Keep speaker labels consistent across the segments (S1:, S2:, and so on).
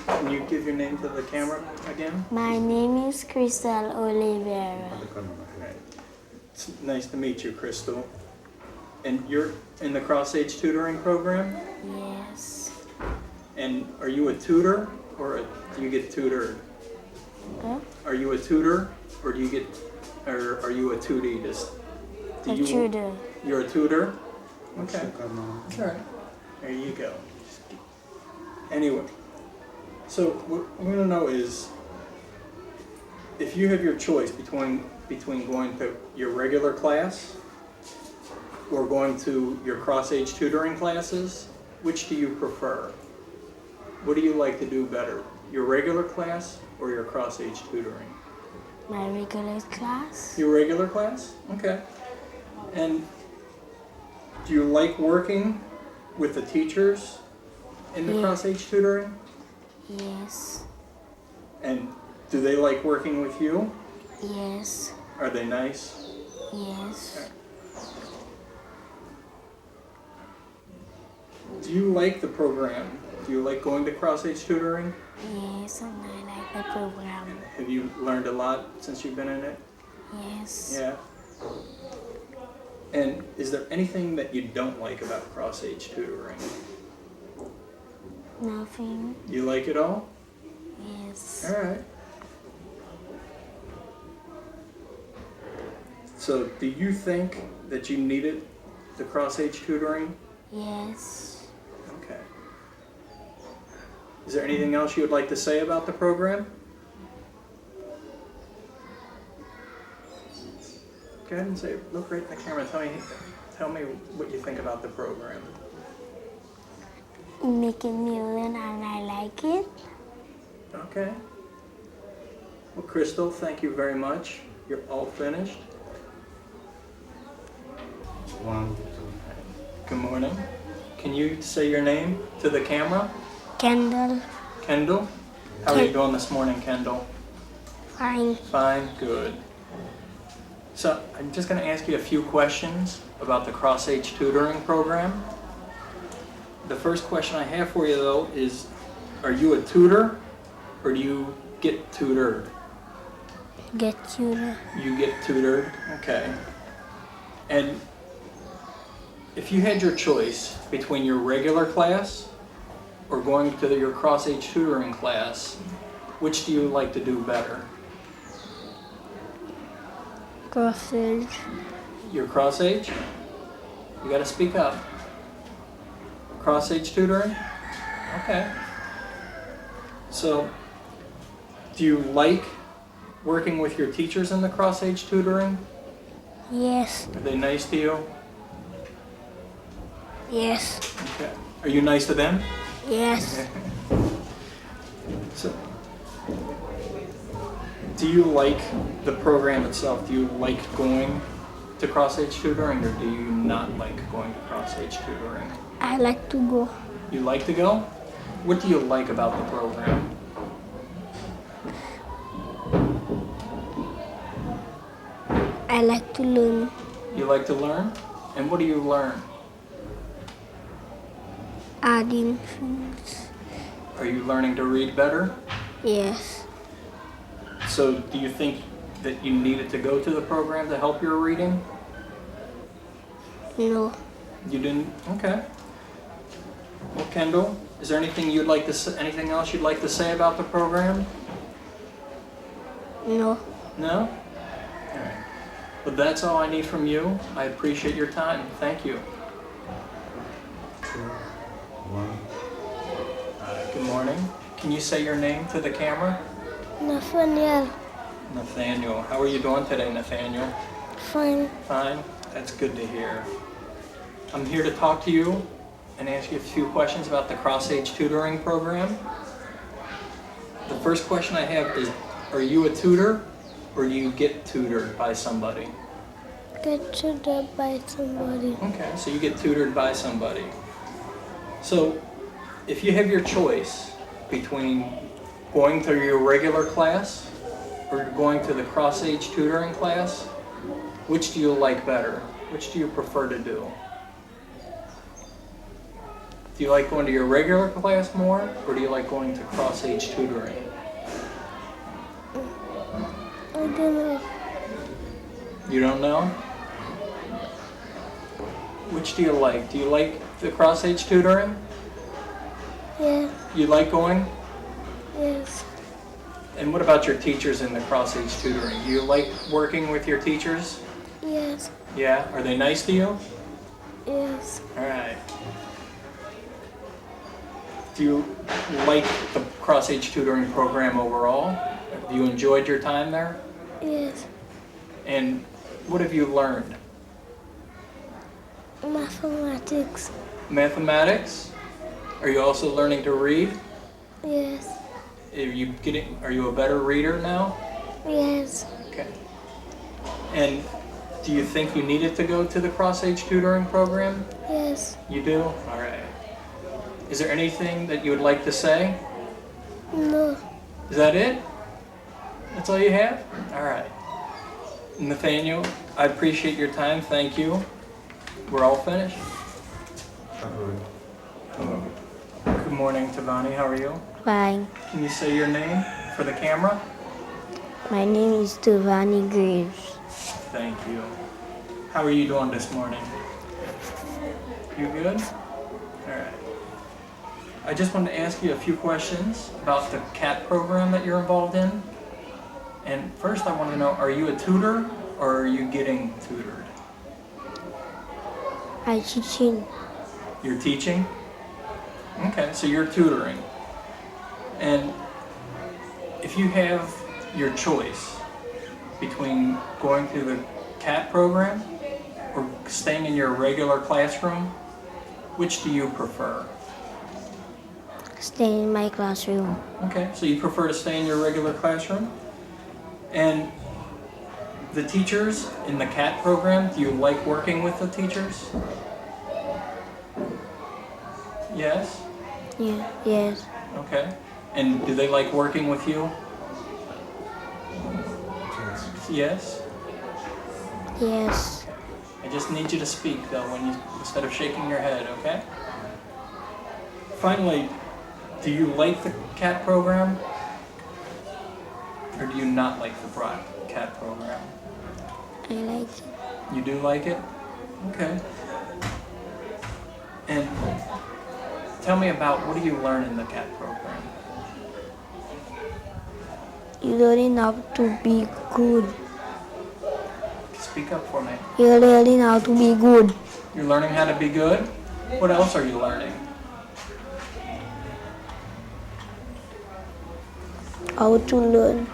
S1: Can you give your name to the camera again?
S2: My name is Crystal Oliveira.
S1: It's nice to meet you, Crystal. And you're in the cross-age tutoring program?
S2: Yes.
S1: And are you a tutor or do you get tutored?
S2: Huh?
S1: Are you a tutor or do you get, or are you a tutee?
S2: A tutor.
S1: You're a tutor? Okay. That's all right. There you go. Anyway, so what we want to know is, if you have your choice between going to your regular class or going to your cross-age tutoring classes, which do you prefer? What do you like to do better, your regular class or your cross-age tutoring?
S2: My regular class.
S1: Your regular class? Okay. And do you like working with the teachers in the
S2: Yeah.
S1: cross-age tutoring?
S2: Yes.
S1: And do they like working with you?
S2: Yes.
S1: Are they nice?
S2: Yes.
S1: Do you like the program? Do you like going to cross-age tutoring?
S2: Yes, and I like the program.
S1: And have you learned a lot since you've been in it?
S2: Yes.
S1: Yeah. And is there anything that you don't like about cross-age tutoring?
S2: Nothing.
S1: You like it all?
S2: Yes.
S1: All right. So do you think that you needed the cross-age tutoring?
S2: Yes.
S1: Okay. Is there anything else you would like to say about the program? Go ahead and say, look right in the camera. Tell me what you think about the program.
S2: Making me learn and I like it.
S1: Okay. Well, Crystal, thank you very much. You're all finished. Good morning. Can you say your name to the camera?
S2: Kendall.
S1: Kendall? How are you doing this morning, Kendall?
S2: Fine.
S1: Fine, good. So I'm just going to ask you a few questions about the cross-age tutoring program. The first question I have for you, though, is, are you a tutor or do you get tutored?
S2: Get tutor.
S1: You get tutored, okay. And if you had your choice between your regular class or going to your cross-age tutoring class, which do you like to do better?
S2: Crossage.
S1: Your cross-age? You gotta speak up. Cross-age tutoring? Okay. So, do you like working with your teachers in the cross-age tutoring?
S2: Yes.
S1: Are they nice to you?
S2: Yes.
S1: Okay. Are you nice to them?
S2: Yes.
S1: So, do you like the program itself? Do you like going to cross-age tutoring or do you not like going to cross-age tutoring?
S2: I like to go.
S1: You like to go? What do you like about the program?
S2: I like to learn.
S1: You like to learn? And what do you learn?
S2: Adding things.
S1: Are you learning to read better?
S2: Yes.
S1: So do you think that you needed to go to the program to help your reading?
S2: No.
S1: You didn't? Okay. Well, Kendall, is there anything you'd like to say, anything else you'd like to say about the program?
S2: No.
S1: No? All right. Well, that's all I need from you. I appreciate your time. Thank you. Good morning. Can you say your name to the camera?
S2: Nathaniel.
S1: Nathaniel. How are you doing today, Nathaniel?
S2: Fine.
S1: Fine. That's good to hear. I'm here to talk to you and ask you a few questions about the cross-age tutoring program. The first question I have is, are you a tutor or do you get tutored by somebody?
S2: Get tutored by somebody.
S1: Okay, so you get tutored by somebody. So if you have your choice between going to your regular class or going to the cross-age tutoring class, which do you like better? Which do you prefer to do? Do you like going to your regular class more, or do you like going to cross-age tutoring?
S2: I don't know.
S1: You don't know? Which do you like? Do you like the cross-age tutoring?
S2: Yeah.
S1: You like going?
S2: Yes.
S1: And what about your teachers in the cross-age tutoring? Do you like working with your teachers?
S2: Yes.
S1: Yeah? Are they nice to you?
S2: Yes.
S1: All right. Do you like the cross-age tutoring program overall? Have you enjoyed your time there?
S2: Yes.
S1: And what have you learned?
S2: Mathematics.
S1: Mathematics? Are you also learning to read?
S2: Yes.
S1: Are you a better reader now?
S2: Yes.
S1: Okay. And do you think you needed to go to the cross-age tutoring program?
S2: Yes.
S1: You do? All right. Is there anything that you would like to say?
S2: No.
S1: Is that it? That's all you have? All right. Nathaniel, I appreciate your time. Thank you. We're all finished. Good morning, Tavani. How are you?
S2: Fine.
S1: Can you say your name for the camera?
S2: My name is Giovanni Graves.
S1: Thank you. How are you doing this morning? You good? All right. I just wanted to ask you a few questions about the CAT program that you're involved in. And first I want to know, are you a tutor or are you getting tutored?
S2: I teaching.
S1: You're teaching? Okay, so you're tutoring. And if you have your choice between going through the CAT program or staying in your regular classroom, which do you prefer?
S2: Stay in my classroom.
S1: Okay, so you prefer to stay in your regular classroom? And the teachers in the CAT program, do you like working with the teachers? Yes?
S2: Yeah. Yes.
S1: Okay. And do they like working with you? Yes?
S2: Yes.
S1: I just need you to speak though instead of shaking your head, okay? Finally, do you like the CAT program? Or do you not like the CAT program?
S2: I like it.
S1: You do like it? Okay. And tell me about, what do you learn in the CAT program?
S2: You learning how to be good.
S1: Speak up for me.
S2: You're learning how to be good.
S1: You're learning how to be good? What else are you learning?
S2: How to learn.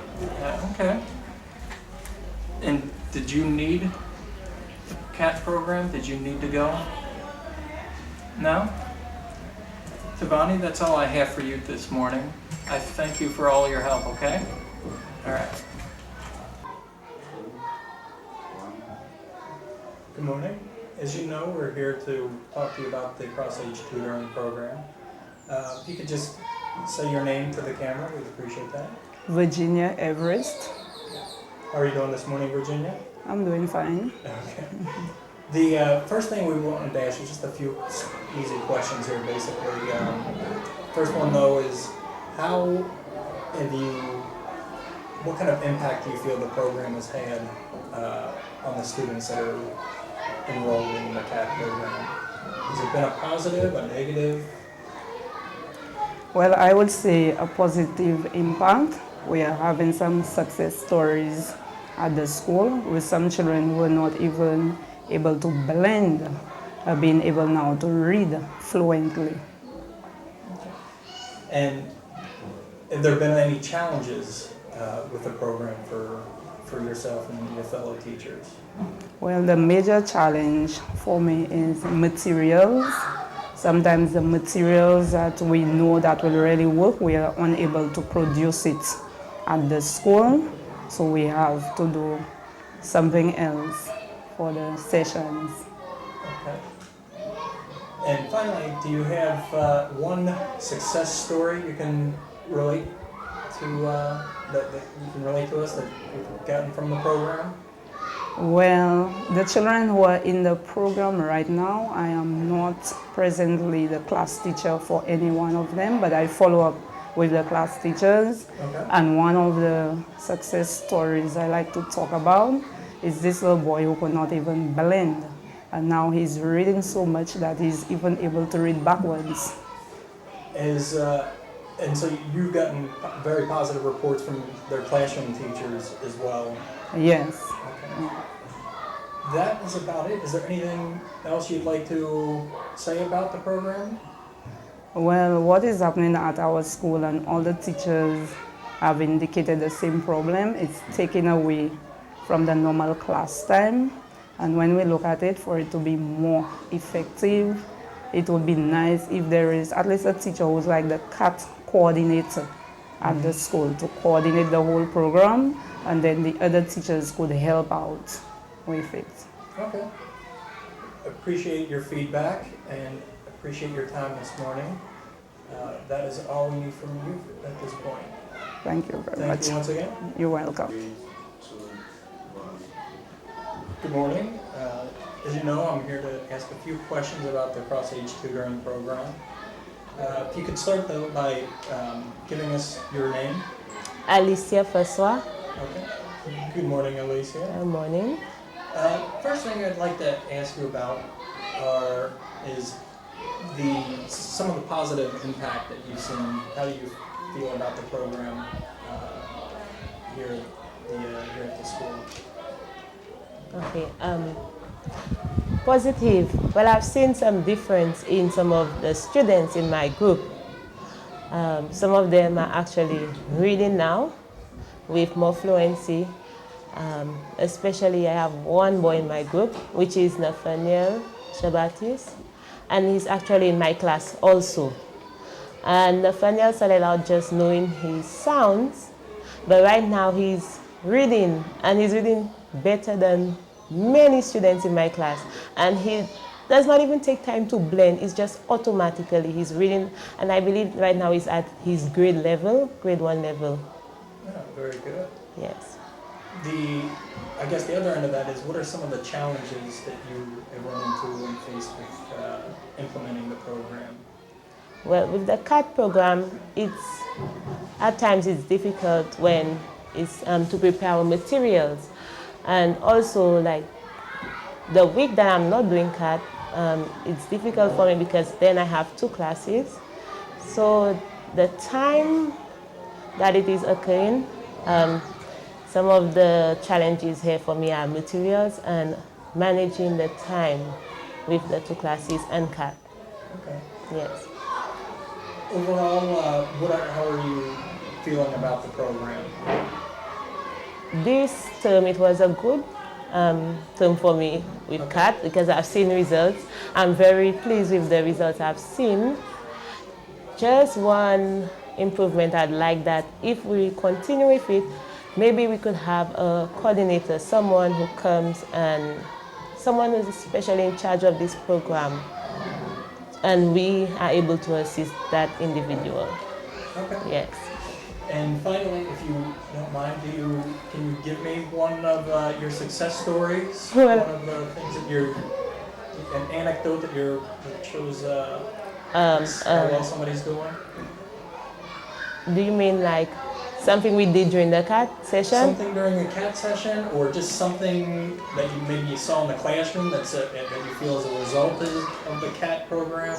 S1: Okay. And did you need the CAT program? Did you need to go? No? Tavani, that's all I have for you this morning. I thank you for all your help, okay? All right. Good morning. As you know, we're here to talk to you about the cross-age tutoring program. If you could just say your name to the camera, we'd appreciate that.
S3: Virginia Everest.
S1: How are you doing this morning, Virginia?
S3: I'm doing fine.
S1: Okay. The first thing we wanted to ask you, just a few easy questions here, basically. First one, though, is what kind of impact do you feel the program has had on the students that are enrolled in the CAT program? Has it been a positive, a negative?
S3: Well, I would say a positive impact. We are having some success stories at the school with some children who are not even able to blend, being able now to read fluently.
S1: And have there been any challenges with the program for yourself and your fellow teachers?
S3: Well, the major challenge for me is materials. Sometimes the materials that we know that will really work, we are unable to produce it at the school, so we have to do something else for the sessions.
S1: Okay. And finally, do you have one success story you can relate to that you can relate to us that you've gotten from the program?
S3: Well, the children who are in the program right now, I am not presently the class teacher for any one of them, but I follow up with the class teachers.
S1: Okay.
S3: And one of the success stories I like to talk about is this little boy who could not even blend. And now he's reading so much that he's even able to read backwards.
S1: And so you've gotten very positive reports from their classroom teachers as well.
S3: Yes.
S1: Okay. That is about it. Is there anything else you'd like to say about the program?
S3: Well, what is happening at our school, and all the teachers have indicated the same problem, it's taken away from the normal class time. And when we look at it, for it to be more effective, it would be nice if there is at least a teacher who's like the CAT coordinator at the school to coordinate the whole program, and then the other teachers could help out with it.
S1: Okay. Appreciate your feedback and appreciate your time this morning. That is all we need from you at this point.
S3: Thank you very
S1: Thank
S3: much.
S1: you once again.
S3: You're welcome.
S1: Good morning. As you know, I'm here to ask a few questions about the cross-age tutoring program. If you could start though by giving us your name.
S4: Alicia Faswa.
S1: Okay. Good morning, Alicia.
S4: Good morning.
S1: First thing I'd like to ask you about is some of the positive impact that you've seen. How do you feel about the program here at the school?
S4: Okay. Positive. Well, I've seen some difference in some of the students in my group. Some of them are actually reading now with more fluency. Especially, I have one boy in my group, which is Nathaniel Shabatis, and he's actually in my class also. And Nathaniel started out just knowing his sounds, but right now he's reading, and he's reading better than many students in my class. And he does not even take time to blend, it's just automatically he's reading, and I believe right now he's at his grade level, grade 1 level.
S1: Yeah, very good.
S4: Yes.
S1: I guess the other end of that is, what are some of the challenges that you have run into and faced with implementing the program?
S4: Well, with the CAT program, at times it's difficult when it's to prepare our materials. And also, like, the week that I'm not doing CAT, it's difficult for me because then I have 2 classes. So the time that it is occurring, some of the challenges here for me are materials and managing the time with the 2 classes and CAT.
S1: Okay.
S4: Yes.
S1: Overall, how are you feeling about the program?
S4: This term, it was a good term for me with CAT because I've seen results. I'm very pleased with the results I've seen. Just one improvement I'd like that if we continue with it, maybe we could have a coordinator, someone who comes and someone who's especially in charge of this program, and we are able to assist that individual.
S1: Okay.
S4: Yes.
S1: And finally, if you don't mind, can you give me one of your success stories?
S4: Well,
S1: one of the things an anecdote that shows how well somebody's doing?
S4: Do you mean like something we did during the CAT session?
S1: Something during the CAT session, or just something that you maybe saw in the classroom that you feel is a result of the CAT program?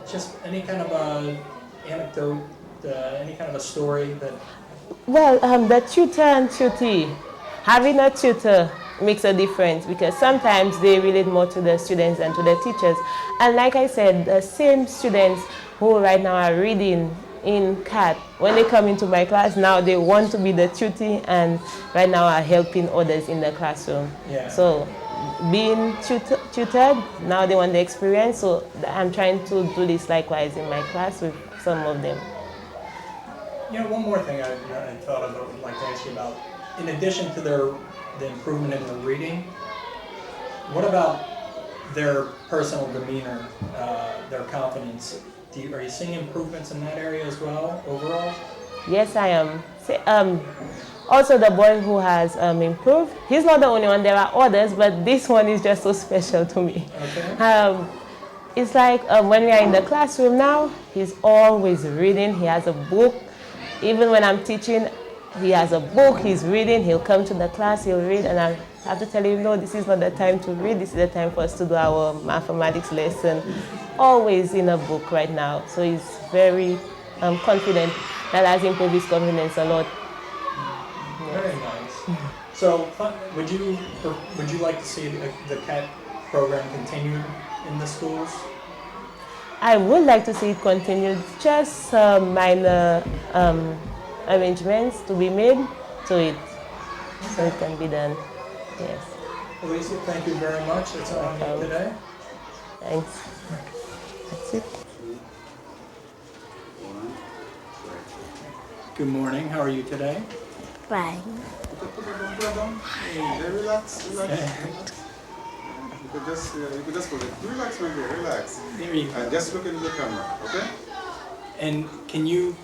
S1: Just any kind of a anecdote, any kind of a story that...
S4: Well, the tutor and tutee, having a tutor makes a difference because sometimes they relate more to the students than to the teachers. And like I said, the same students who right now are reading in CAT, when they come into my class now, they want to be the tutee and right now are helping others in the classroom.
S1: Yeah.
S4: So being tutored, now they want the experience, so I'm trying to do this likewise in my class with some of them.
S1: You know, one more thing I thought of that I would like to ask you about. In addition to the improvement in the reading, what about their personal demeanor, their confidence? Are you seeing improvements in that area as well, overall?
S4: Yes, I am. Also, the boy who has improved, he's not the only one, there are others, but this one is just so special to me.
S1: Okay.
S4: It's like when we are in the classroom now, he's always reading, he has a book. Even when I'm teaching, he has a book, he's reading, he'll come to the class, he'll read, and I have to tell him, no, this is not the time to read, this is the time for us to do our mathematics lesson. Always in a book right now, so he's very confident. That has improved his confidence a lot.
S1: Very nice. So, would you like to see the CAT program continued in the schools?
S4: I would like to see it continued, just minor arrangements to be made to it, so it can be done. Yes.
S1: Elisa, thank you very much. That's all I need today.
S4: Thanks. That's it.
S1: Good morning. How are you today?
S2: Fine.
S5: Hey, relax. You could just go there. Relax, my dear, relax.
S1: There you go.
S5: And just look into the camera, okay?
S1: And can you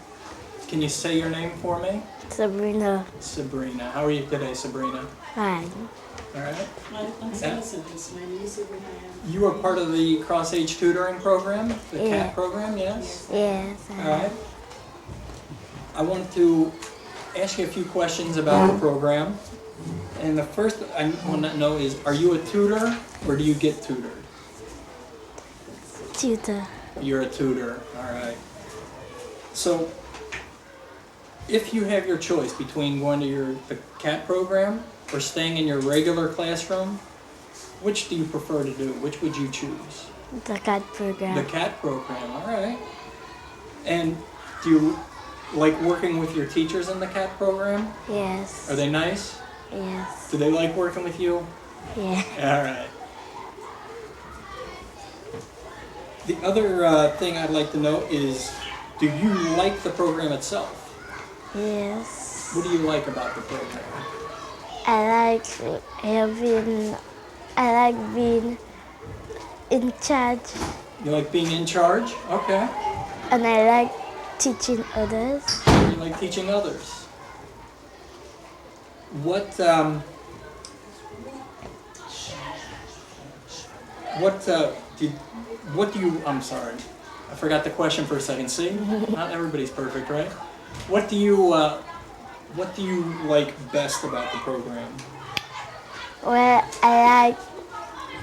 S1: say your name for me?
S2: Sabrina.
S1: Sabrina. How are you today, Sabrina?
S2: Fine.
S1: All right.
S6: I'm Citizen. My name is Sabrina.
S1: You are part of the cross-age tutoring program, the
S2: Yeah.
S1: CAT program, yes?
S2: Yes.
S1: All right. I want to ask you a few questions about the program. And the first I want to know is, are you a tutor or do you get tutored?
S2: Tutor.
S1: You're a tutor, all right. So, if you have your choice between going to the CAT program or staying in your regular classroom, which do you prefer to do? Which would you choose?
S2: The CAT program.
S1: The CAT program, all right. And do you like working with your teachers in the CAT program?
S2: Yes.
S1: Are they nice?
S2: Yes.
S1: Do they like working with you?
S2: Yeah.
S1: All right. The other thing I'd like to know is, do you like the program itself?
S2: Yes.
S1: What do you like about the program?
S2: I like being in charge,
S1: You like being in charge? Okay.
S2: and I like teaching others.
S1: You like teaching others. I'm sorry, I forgot the question for a second. See, not everybody's perfect, right? What do you like best about the program?
S2: Well, I like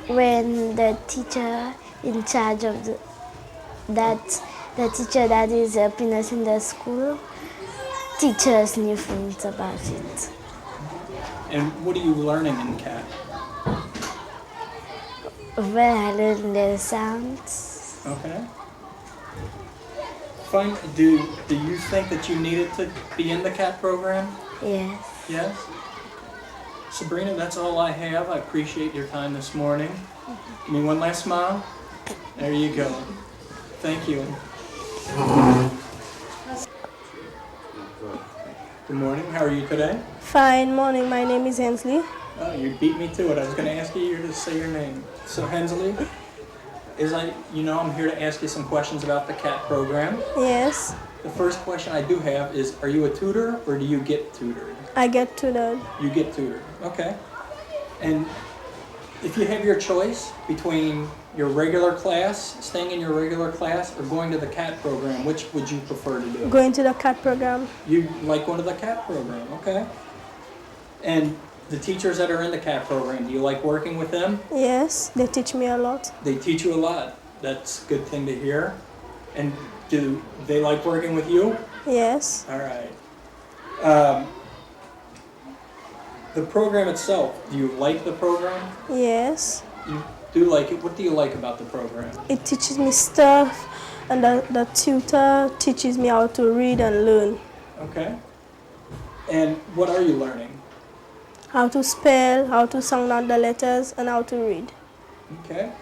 S2: when the teacher in charge of the teacher that is helping us in the school teach us new things about it.
S1: And what are you learning in CAT?
S2: Well, I learned the sounds.
S1: Okay. Fine. Do you think that you needed to be in the CAT program?
S2: Yes.
S1: Yes? Sabrina, that's all I have. I appreciate your time this morning. Give me one last smile. There you go. Thank you. Good morning. How are you today?
S7: Fine morning, my name is Hensley.
S1: Oh, you beat me to it. I was going to ask you to say your name. So, Hensley, I'm here to ask you some questions about the CAT program.
S7: Yes,
S1: The first question I do have is, are you a tutor or do you get tutored?
S7: I get tutored.
S1: You get tutored, okay. And if you have your choice between your regular class, staying in your regular class, or going to the CAT program, which would you prefer to do?
S7: Going to the CAT program.
S1: You like going to the CAT program, okay. And the teachers that are in the CAT program, do you like working with them?
S7: Yes, they teach me a lot.
S1: They teach you a lot. That's a good thing to hear. And do they like working with you?
S7: Yes,
S1: All right. The program itself, do you like the program?
S7: yes.
S1: You do like it. What do you like about the program?
S7: It teaches me stuff, and the tutor teaches me how to read and learn.
S1: Okay. And what are you learning?
S7: How to spell, how to sound out the letters, and how to read.
S1: Okay.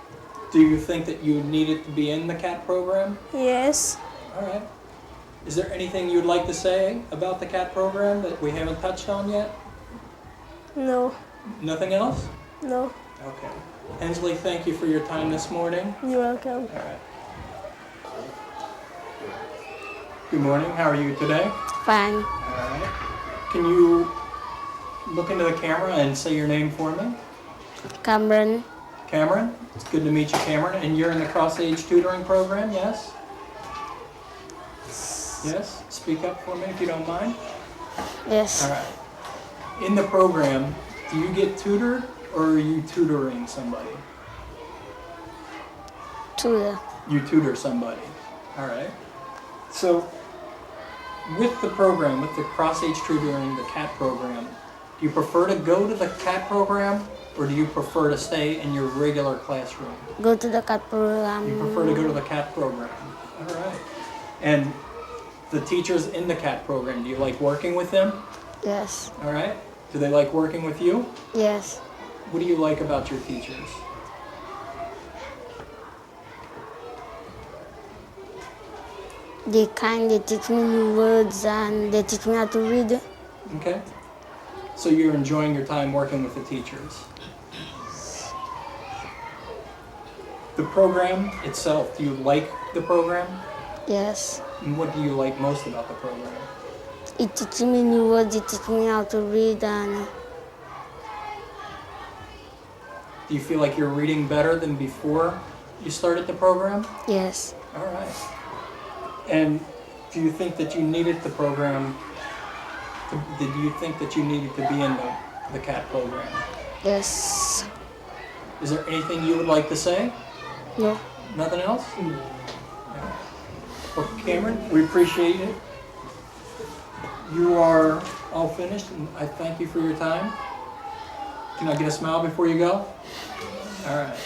S1: Do you think that you needed to be in the CAT program?
S7: Yes.
S1: All right. Is there anything you'd like to say about the CAT program that we haven't touched on yet?
S7: No,
S1: Nothing else?
S7: no.
S1: Okay. Hensley, thank you for your time this morning.
S7: You're welcome.
S1: All right. Good morning. How are you today?
S2: Fine.
S1: All right. Can you look into the camera and say your name for me?
S2: Cameron.
S1: Cameron? It's good to meet you, Cameron. And you're in the cross-age tutoring program, yes? Yes? Speak up for me if you don't mind.
S2: Yes.
S1: All right. In the program, do you get tutored or are you tutoring somebody?
S2: Tutor.
S1: You tutor somebody. All right. So, with the program, with the cross-age tutoring, the CAT program, do you prefer to go to the CAT program or do you prefer to stay in your regular classroom?
S2: Go to the CAT program.
S1: You prefer to go to the CAT program. All right. And the teachers in the CAT program, do you like working with them?
S2: Yes.
S1: All right. Do they like working with you?
S2: Yes.
S1: What do you like about your teachers?
S2: They teach me new words and they teach me how to read.
S1: Okay. So you're enjoying your time working with the teachers. The program itself, do you like the program?
S2: Yes.
S1: And what do you like most about the program?
S2: It teaches me new words, it teaches me how to read and
S1: Do you feel like you're reading better than before you started the program?
S2: yes.
S1: All right. And do you think that you needed the program? Did you think that you needed to be in the CAT program?
S2: Yes.
S1: Is there anything you would like to say?
S2: No.
S1: Nothing else? Well, Cameron, we appreciate it. You are all finished, and I thank you for your time. Can I get a smile before you go? All right.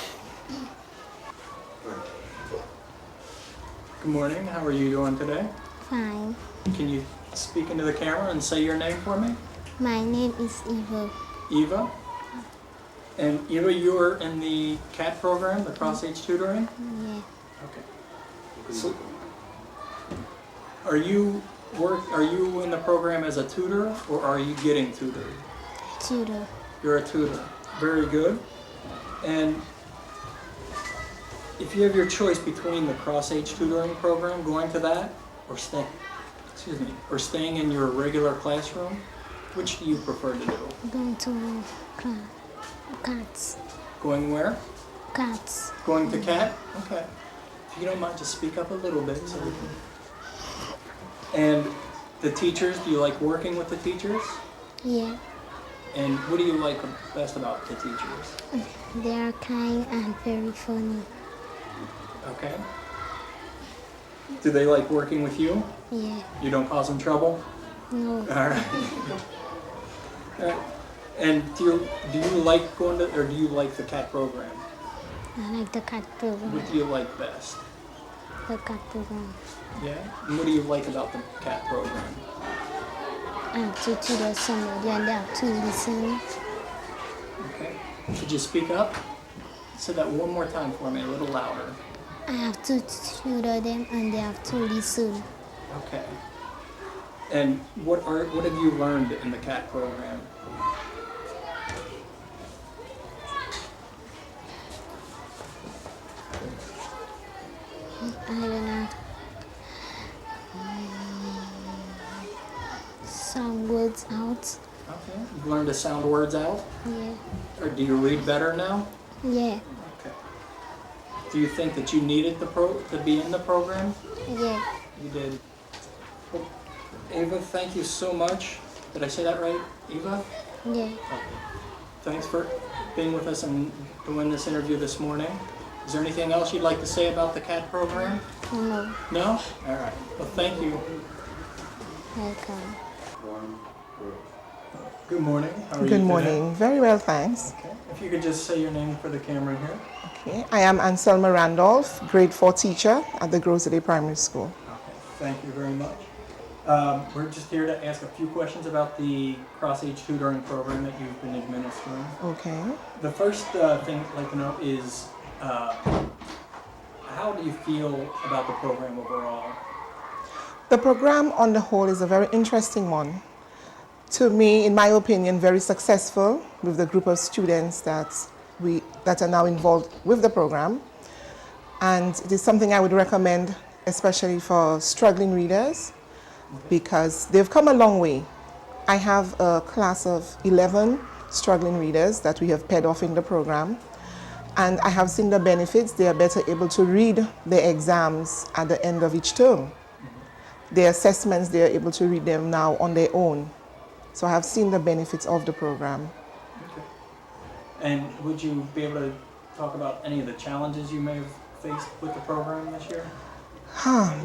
S1: Good morning. How are you doing today?
S2: Fine.
S1: Can you speak into the camera and say your name for me?
S2: My name is Eva.
S1: Eva? And Eva, you are in the CAT program, the cross-age tutoring?
S2: Yeah.
S1: Okay. So, are you in the program as a tutor or are you getting tutored?
S2: Tutor.
S1: You're a tutor. Very good. And if you have your choice between the cross-age tutoring program, going to that, or staying in your regular classroom, which do you prefer to do?
S2: Going to cats.
S1: Going where?
S2: Cats.
S1: Going to CAT? Okay. If you don't mind, just speak up a little bit so we can. And the teachers, do you like working with the teachers?
S2: Yeah.
S1: And what do you like best about the teachers?
S2: They are kind and very funny.
S1: Okay. Do they like working with you?
S2: Yeah.
S1: You don't cause them trouble?
S2: No.
S1: All right. All right. And do you like going to, or do you like the CAT program?
S2: I like the cat program.
S1: What do you like best?
S2: The cat program.
S1: Yeah? And what do you like about the CAT program?
S2: I have to tutor somebody and they have to listen.
S1: Okay. Could you speak up? Say that one more time for me, a little louder.
S2: I have to tutor them and they have to listen.
S1: Okay. And what have you learned in the CAT program?
S2: I learned some words out.
S1: Okay. You've learned to sound words out?
S2: Yeah.
S1: Or do you read better now?
S2: Yeah.
S1: Okay. Do you think that you needed to be in the program?
S2: Yeah.
S1: You did. Well, Ava, thank you so much. Did I say that right? Eva?
S2: Yeah.
S1: Okay. Thanks for being with us and doing this interview this morning. Is there anything else you'd like to say about the CAT program?
S2: No.
S1: No? All right. Well, thank you.
S2: Welcome.
S1: Good morning. How are you
S8: Good
S1: today?
S8: morning. Very well, thanks.
S1: Okay. If you could just say your name for the camera here.
S8: Okay. I am Anselma Randolph, grade 4 teacher at the Grosley Primary School.
S1: Okay. Thank you very much. We're just here to ask a few questions about the cross-age tutoring program that you've been administering.
S8: Okay.
S1: The first thing I'd like to know is how do you feel about the program overall?
S8: The program on the whole is a very interesting one. To me, in my opinion, very successful with the group of students that are now involved with the program. And it is something I would recommend, especially for struggling readers, because they've come a long way I have a class of 11 struggling readers that we have paired off in the program. And I have seen the benefits. They are better able to read their exams at the end of each term. Their assessments, they are able to read them now on their own. So I have seen the benefits of the program.
S1: Okay. And would you be able to talk about any of the challenges you may have faced with the program this year?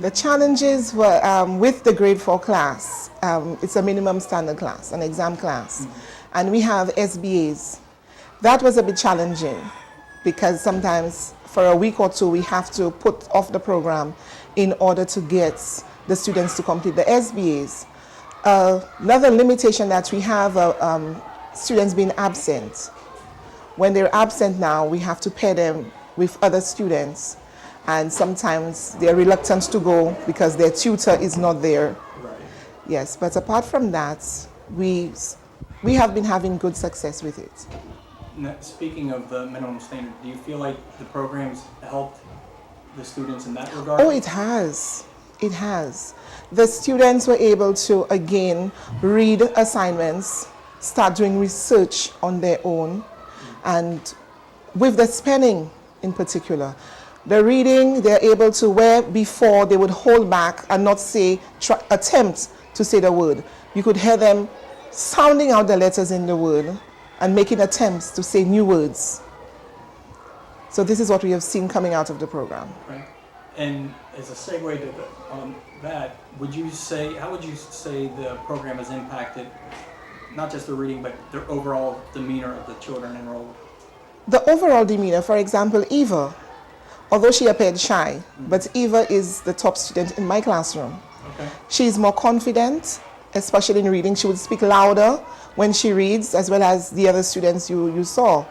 S8: The challenges were with the grade 4 class. It's a minimum standard class, an exam class. And we have SBAs. That was a bit challenging because sometimes for a week or two we have to put off the program in order to get the students to complete the SBAs. Another limitation that we have students being absent. When they're absent now, we have to pair them with other students, and sometimes they're reluctant to go because their tutor is not there.
S1: Right.
S8: Yes, but apart from that, we have been having good success with it.
S1: Now, speaking of the minimum standard, do you feel like the program's helped the students in that regard?
S8: Oh, it has. It has. The students were able to, again, read assignments, start doing research on their own, and with the spelling in particular. The reading, they're able to, where before they would hold back and not say, attempt to say the word. You could hear them sounding out the letters in the word and making attempts to say new words. So this is what we have seen coming out of the program.
S1: Right. And as a segue to that, how would you say the program has impacted not just the reading, but their overall demeanor of the children enrolled?
S8: The overall demeanor, for example, Eva, although she appeared shy, but Eva is the top student in my classroom.
S1: Okay.
S8: She is more confident, especially in reading. She would speak louder when she reads, as well as the other students you saw.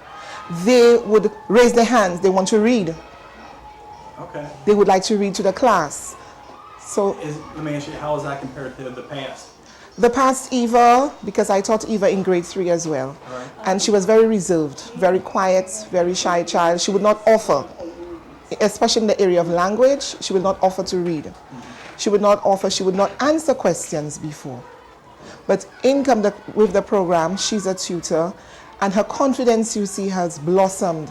S8: They would raise their hands, they want to read.
S1: Okay.
S8: They would like to read to the class. So
S1: Let me ask you, how is that compared to the past?
S8: the past Eva, because I taught Eva in grade 3 as well,
S1: Right.
S8: and she was very reserved, very quiet, very shy child. She would not offer, especially in the area of language, she would not offer to read. She would not offer, she would not answer questions before. But with the program, she's a tutor, and her confidence, you see, has blossomed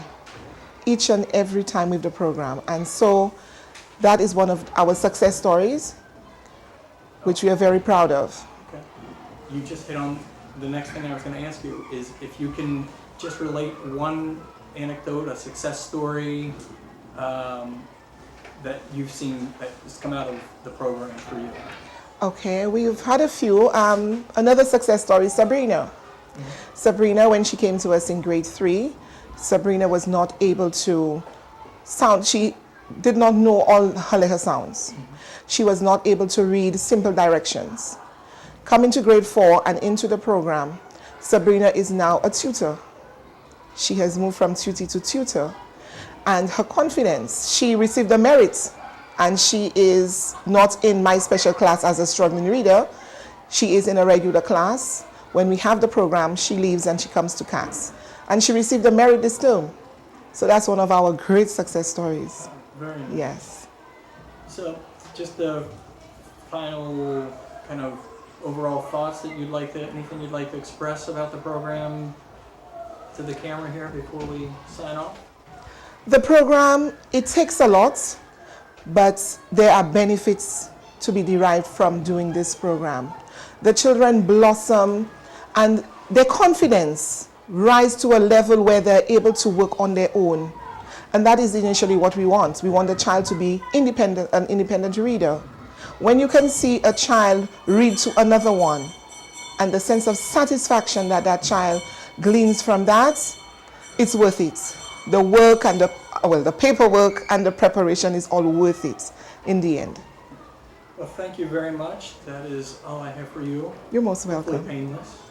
S8: each and every time with the program. And so that is one of our success stories, which we are very proud of.
S1: Okay. You just hit on the next thing I was going to ask you, is if you can just relate one anecdote, a success story that you've seen that has come out of the program for you.
S8: Okay, we've had a few. Another success story is Sabrina. Sabrina, when she came to us in grade 3, Sabrina was not able to sound. She did not know all her letter sounds. She was not able to read simple directions. Coming to grade 4 and into the program, Sabrina is now a tutor. She has moved from tutor to tutor. And her confidence, she received a merit, and she is not in my special class as a struggling reader. She is in a regular class. When we have the program, she leaves and she comes to CATS. And she received a merit this term. So that's one of our great success stories.
S1: Very nice.
S8: Yes.
S1: So just the final kind of overall thoughts that anything you'd like to express about the program to the camera here before we sign off?
S8: The program, it takes a lot, but there are benefits to be derived from doing this program. The children blossom and their confidence rise to a level where they're able to work on their own. And that is initially what we want. We want the child to be independent, an independent reader. When you can see a child read to another one, and the sense of satisfaction that that child gleans from that, it's worth it. The work and the paperwork and the preparation is all worth it in the end.
S1: Well, thank you very much. That is all I have for you.
S8: You're most
S1: Hopefully
S8: welcome.
S1: painless.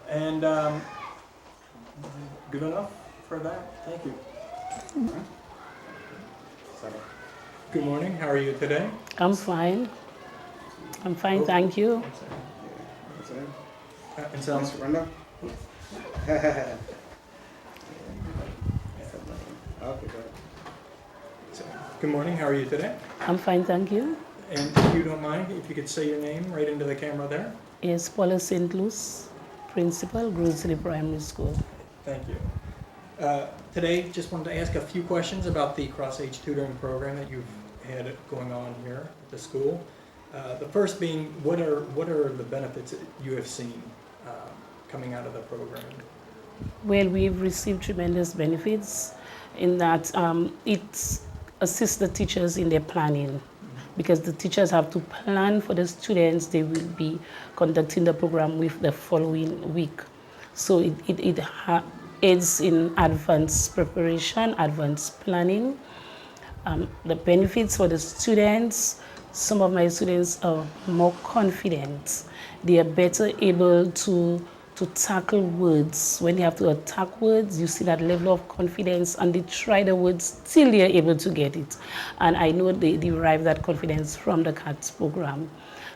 S1: And good enough for that. Thank you. Good morning. How are you today?
S6: I'm fine. I'm fine, thank you.
S1: And so, good morning. How are you today?
S6: I'm fine, thank you.
S1: And if you don't mind, if you could say your name right into the camera there.
S6: Yes, Paula St. Luce, Principal, Grosley Primary School.
S1: Thank you. Today, just wanted to ask a few questions about the cross-age tutoring program that you've had going on here at the school. The first being, what are the benefits that you have seen coming out of the program?
S6: Well, we've received tremendous benefits in that it assists the teachers in their planning, because the teachers have to plan for the students they will be conducting the program with the following week. So it aids in advanced preparation, advanced planning. The benefits for the students, some of my students are more confident. They are better able to tackle words. When they have to attack words, you see that level of confidence, and they try the words till they are able to get it. And I know they derive that confidence from the CATS program.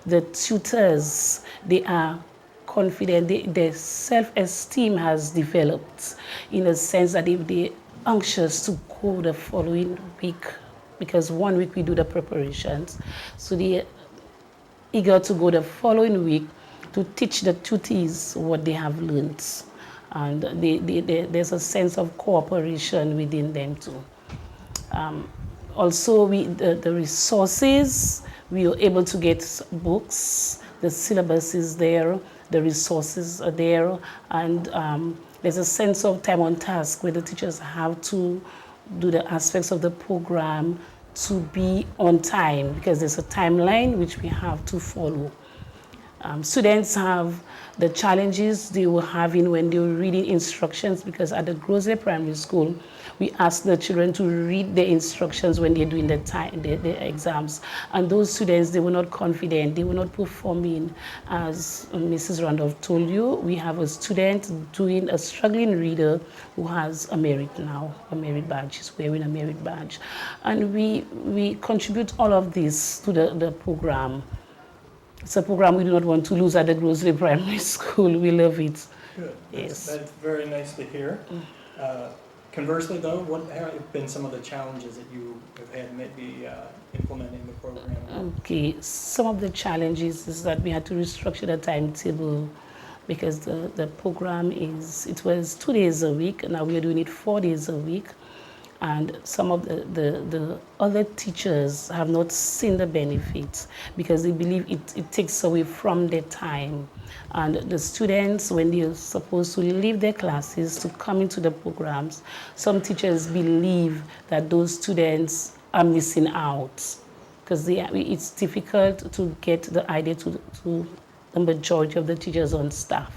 S6: The tutors, they are confident, their self-esteem has developed in a sense that if they're anxious to go the following week, because 1 week we do the preparations, so they're eager to go the following week to teach the tutees what they have learned. And there's a sense of cooperation within them too. Also, the resources, we are able to get books, the syllabus is there, the resources are there, and there's a sense of time on task where the teachers have to do the aspects of the program to be on time, because there's a timeline which we have to follow. Students have the challenges they were having when they were reading instructions, because at the Grosley Primary School, we ask the children to read the instructions when they're doing the exams. And those students, they were not confident, they were not performing. As Mrs. Randolph told you, we have a student doing a struggling reader who has a merit now, a merit badge. She's wearing a merit badge. And we contribute all of this to the program. It's a program we do not want to lose at the Grosley Primary School. We love it.
S1: Good.
S6: Yes.
S1: That's very nice to hear. Conversely, though, what have been some of the challenges that you have had maybe implementing the program?
S6: Okay, some of the challenges is that we had to restructure the timetable, because the program it was 2 days a week, and now we are doing it 4 days a week. And some of the other teachers have not seen the benefits, because they believe it takes away from their time. And the students, when they're supposed to leave their classes to come into the programs, some teachers believe that those students are missing out, because it's difficult to get the idea to the majority of the teachers on staff.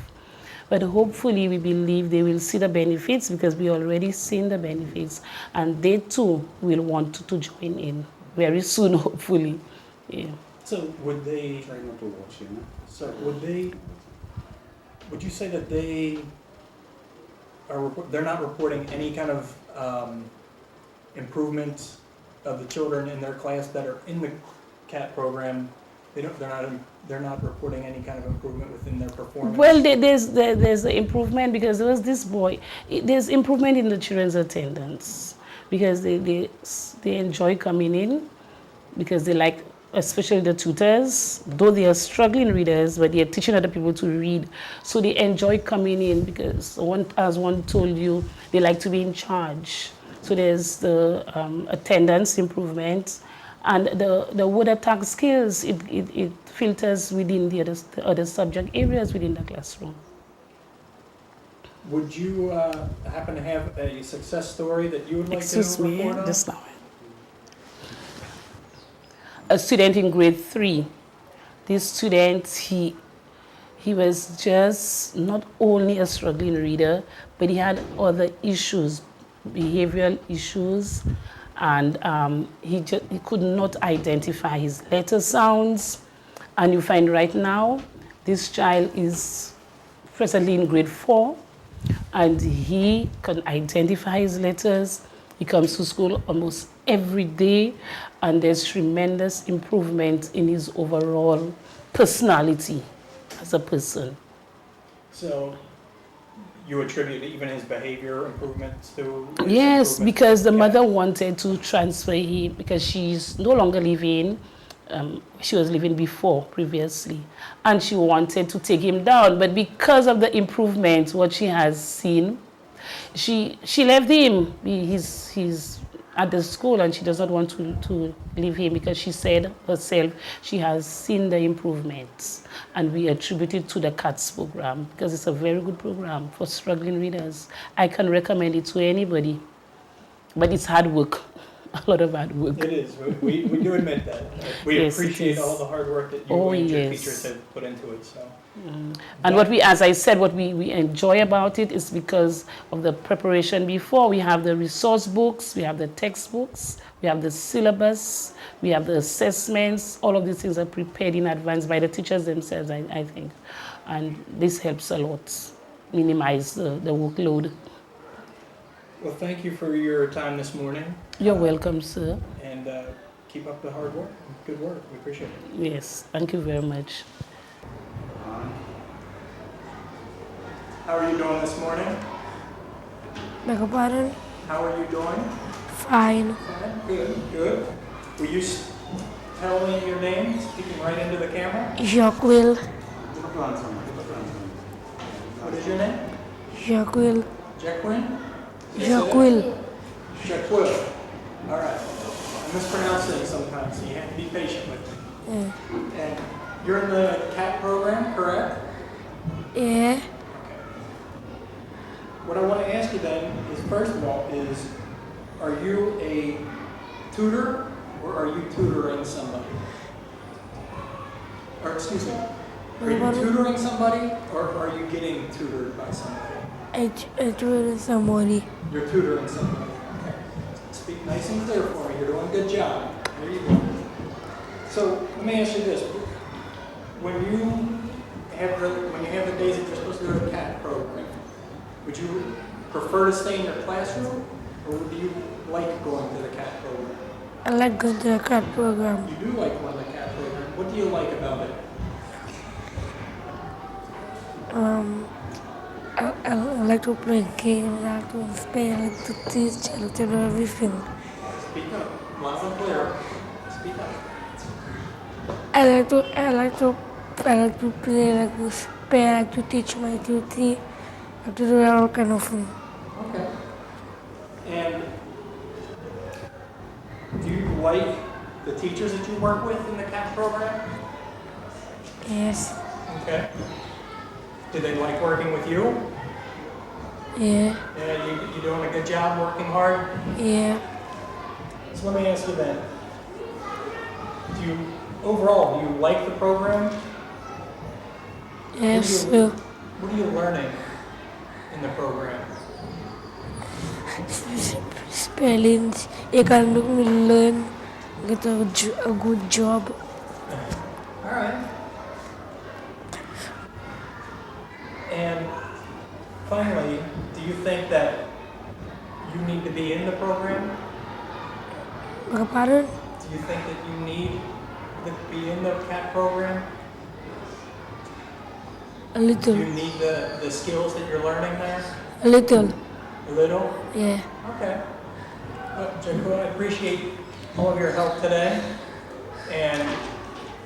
S6: But hopefully we believe they will see the benefits, because we already seen the benefits, and they too will want to join in very soon, hopefully. Yeah.
S1: So would they,
S5: Try not to watch, you know.
S1: so would you say that they're not reporting any kind of improvement of the children in their class that are in the CAT program? They're not reporting any kind of improvement within their performance?
S6: Well, there's the improvement, because there was this boy. There's improvement in the children's attendance, because they enjoy coming in, because they like, especially the tutors, though they are struggling readers, but they are teaching other people to read. So they enjoy coming in, because as one told you, they like to be in charge. So there's the attendance improvement. And the word attack skills, it filters within the other subject areas within the classroom.
S1: Would you happen to have a success story that you would like
S6: Excuse
S1: to
S6: me,
S1: report on?
S6: just now. A student in grade 3. This student, he was just not only a struggling reader, but he had other issues, behavioral issues, and he could not identify his letter sounds. And you find right now, this child is presently in grade 4, and he can identify his letters. He comes to school almost every day, and there's tremendous improvement in his overall personality as a person.
S1: So you attribute even his behavior improvements to?
S6: Yes, because the mother wanted to transfer him, because she's no longer living she was living before previously, and she wanted to take him down, but because of the improvement what she has seen, she left him. He's at the school, and she does not want to leave him because she said herself she has seen the improvements, and we attribute it to the CATS program because it's a very good program for struggling readers. I can recommend it to anybody, but it's hard work. A lot of hard work.
S1: It is. We do admit that. We
S6: Yes, it
S1: appreciate
S6: is.
S1: all the hard work that you and your
S6: yes.
S1: teachers have put into it. So.
S6: And what we, as I said, what we enjoy about it is because of the preparation before. We have the resource books, we have the textbooks, we have the syllabus, we have the assessments. All of these things are prepared in advance by the teachers themselves, I think. And this helps a lot, minimize the workload.
S1: Well, thank you for your time this morning.
S6: You're welcome, sir.
S1: And keep up the hard work. Good work. We appreciate it.
S6: Yes, thank you very much.
S1: How are you doing this morning?
S7: Beg your pardon?
S1: How are you doing?
S7: Fine.
S1: Fine. Good. Good. Will you tell me your name, speaking right into the camera?
S7: Jacquil.
S1: What is your name?
S7: Jacquil.
S1: Jacqueline?
S7: Jacquil.
S1: Jacquil. All right. I mispronounce things sometimes, so you have to be patient with me. And you're in the CAT program, correct?
S7: Yeah.
S1: What I want to ask you then is, first of all, are you a tutor or are you tutoring somebody? Or excuse me, are you tutoring somebody or are you getting tutored by somebody?
S7: I tutored somebody.
S1: You're tutoring somebody. Okay. Speak nice and clear for me. You're doing a good job. There you go. So let me ask you this: when you have the days that you're supposed to do the CAT program, would you prefer to stay in your classroom, or do you like going to the CAT program?
S7: I like going to the CAT program.
S1: You do like going to the CAT program. What do you like about it?
S7: I like to play games, I like to spend, I like to teach, I like to do everything.
S1: Speak up, loud and clear. Speak up.
S7: I like to play, I like to spend, I like to teach my duty, I like to do all kind of things.
S1: Okay. And do you like the teachers that you work with in the CAT program?
S7: Yes.
S1: Okay. Do they like working with you?
S7: Yeah.
S1: Yeah, you doing a good job working hard?
S7: Yeah.
S1: So let me ask you then, overall, do you like the program?
S7: Yes.
S1: What are you learning in the program?
S7: Spellings, you can learn, get a good job.
S1: All right. And finally, do you think that you need to be in the program?
S7: Beg your pardon?
S1: Do you think that you need to be in the CAT program?
S7: A little.
S1: Do you need the skills that you're learning there?
S7: A little.
S1: A little?
S7: Yeah.
S1: Okay. Well, Jaco, I appreciate all of your help today. And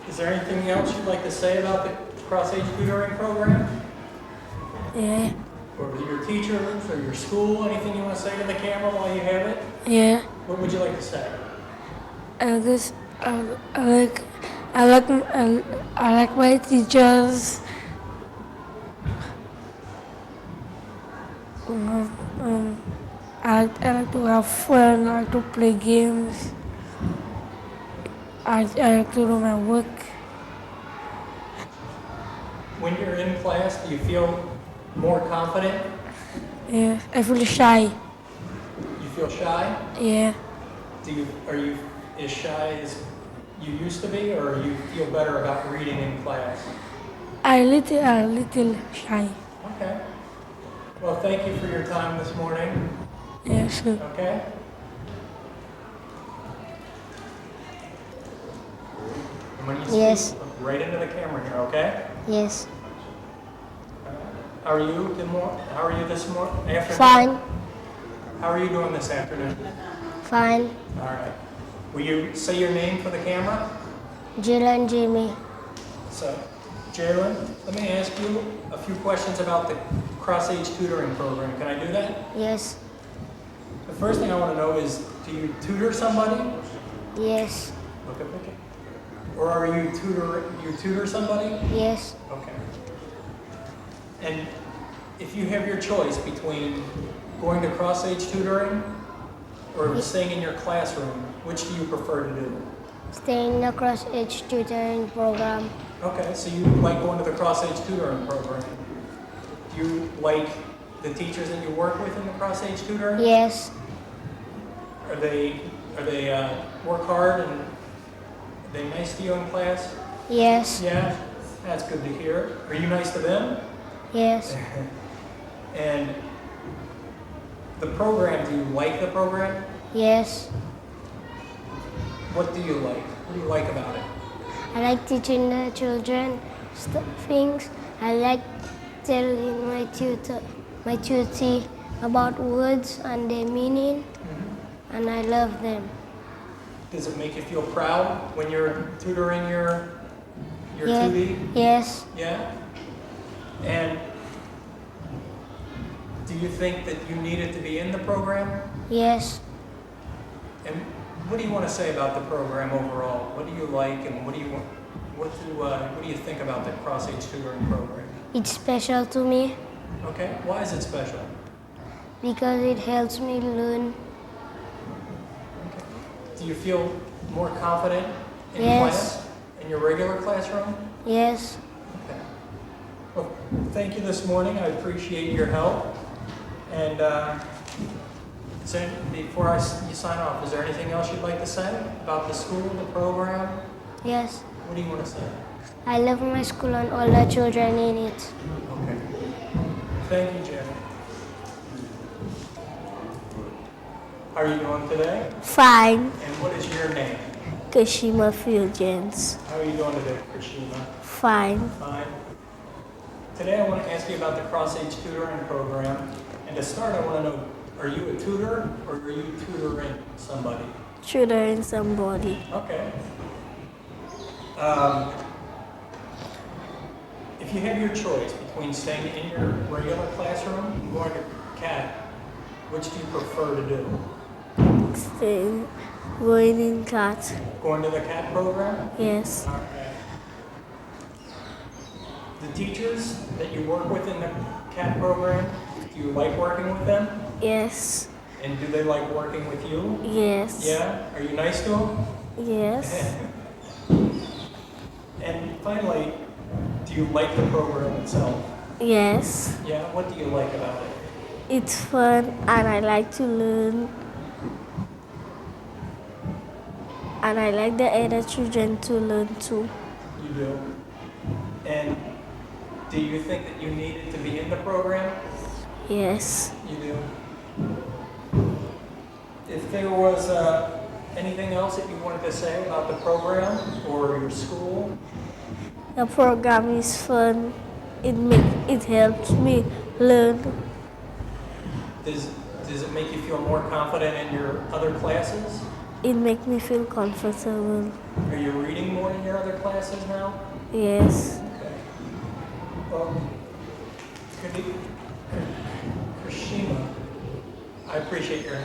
S1: is there anything else you'd like to say about the cross-age tutoring program?
S7: Yeah.
S1: Or your teachers or your school? Anything you want to say to the camera while you have it?
S7: Yeah.
S1: What would you like to say?
S7: I like my teachers. I like to have fun. I like to play games. I like to do my work.
S1: When you're in class, do you feel more confident?
S7: Yeah. I feel shy.
S1: You feel shy?
S7: Yeah.
S1: Are you as shy as you used to be, or you feel better about reading in class?
S7: A little shy.
S1: Okay. Well, thank you for your time this morning.
S7: Yes.
S1: Okay? And when you speak,
S2: Yes.
S1: look right into the camera here, okay?
S2: Yes.
S1: How are you this afternoon?
S2: Fine.
S1: How are you doing this afternoon?
S2: Fine.
S1: All right. Will you say your name for the camera?
S2: Jalen Jamie.
S1: So, Jalen, let me ask you a few questions about the cross-age tutoring program. Can I do that?
S2: Yes.
S1: The first thing I want to know is, do you tutor somebody?
S2: Yes.
S1: Okay. Or are you tutor somebody?
S2: Yes.
S1: Okay. And if you have your choice between going to cross-age tutoring or staying in your classroom, which do you prefer to do?
S2: Stay in the cross-age tutoring program.
S1: Okay, so you like going to the cross-age tutoring program. Do you like the teachers that you work with in the cross-age tutoring?
S2: Yes.
S1: Are they work hard and are they nice to you in class?
S2: Yes.
S1: Yeah, that's good to hear. Are you nice to them?
S2: Yes.
S1: And the program, do you like the program?
S2: Yes.
S1: What do you like? What do you like about it?
S2: I like teaching the children things. I like telling my tutor about words and their meaning, and I love them.
S1: Does it make you feel proud when you're tutoring your
S2: Yeah.
S1: 2D?
S2: Yes.
S1: Yeah? And do you think that you needed to be in the program?
S2: Yes.
S1: And what do you want to say about the program overall? What do you like and what do you think about the cross-age tutoring program?
S2: It's special to me
S1: Okay, why is it special?
S2: because it helps me learn.
S1: Do you feel more confident in
S2: Yes.
S1: class, in your regular classroom?
S2: Yes.
S1: Okay. Well, thank you this morning. I appreciate your help. And before you sign off, is there anything else you'd like to say about the school, the program?
S2: Yes.
S1: What do you want to say?
S2: I love my school and all the children in it.
S1: Okay. Thank you, Jeremy. How are you doing today?
S2: Fine.
S1: And what is your name?
S2: Kashima Fulgence.
S1: How are you doing today, Krishima?
S2: Fine.
S1: Fine. Today I want to ask you about the cross-age tutoring program. And to start, I want to know, are you a tutor or are you tutoring somebody?
S2: Tutoring somebody.
S1: Okay. If you have your choice between staying in your regular classroom and going to CAT, which do you prefer to do?
S2: Staying, going in class.
S1: Going to the CAT program?
S2: Yes.
S1: All right. The teachers that you work with in the CAT program, do you like working with them?
S2: Yes.
S1: And do they like working with you?
S2: Yes.
S1: Yeah? Are you nice to them?
S2: Yes.
S1: And finally, do you like the program itself?
S2: Yes.
S1: Yeah? What do you like about it?
S2: It's fun and I like to learn. And I like the other children to learn too.
S1: You do? And do you think that you needed to be in the program?
S2: Yes.
S1: You do? If there was anything else that you wanted to say about the program or your school?
S2: The program is fun. It helps me learn.
S1: Does it make you feel more confident in your other classes?
S2: It makes me feel comfortable.
S1: Are you reading more in your other classes now?
S2: Yes.
S1: Okay. Well, Krishima, I appreciate your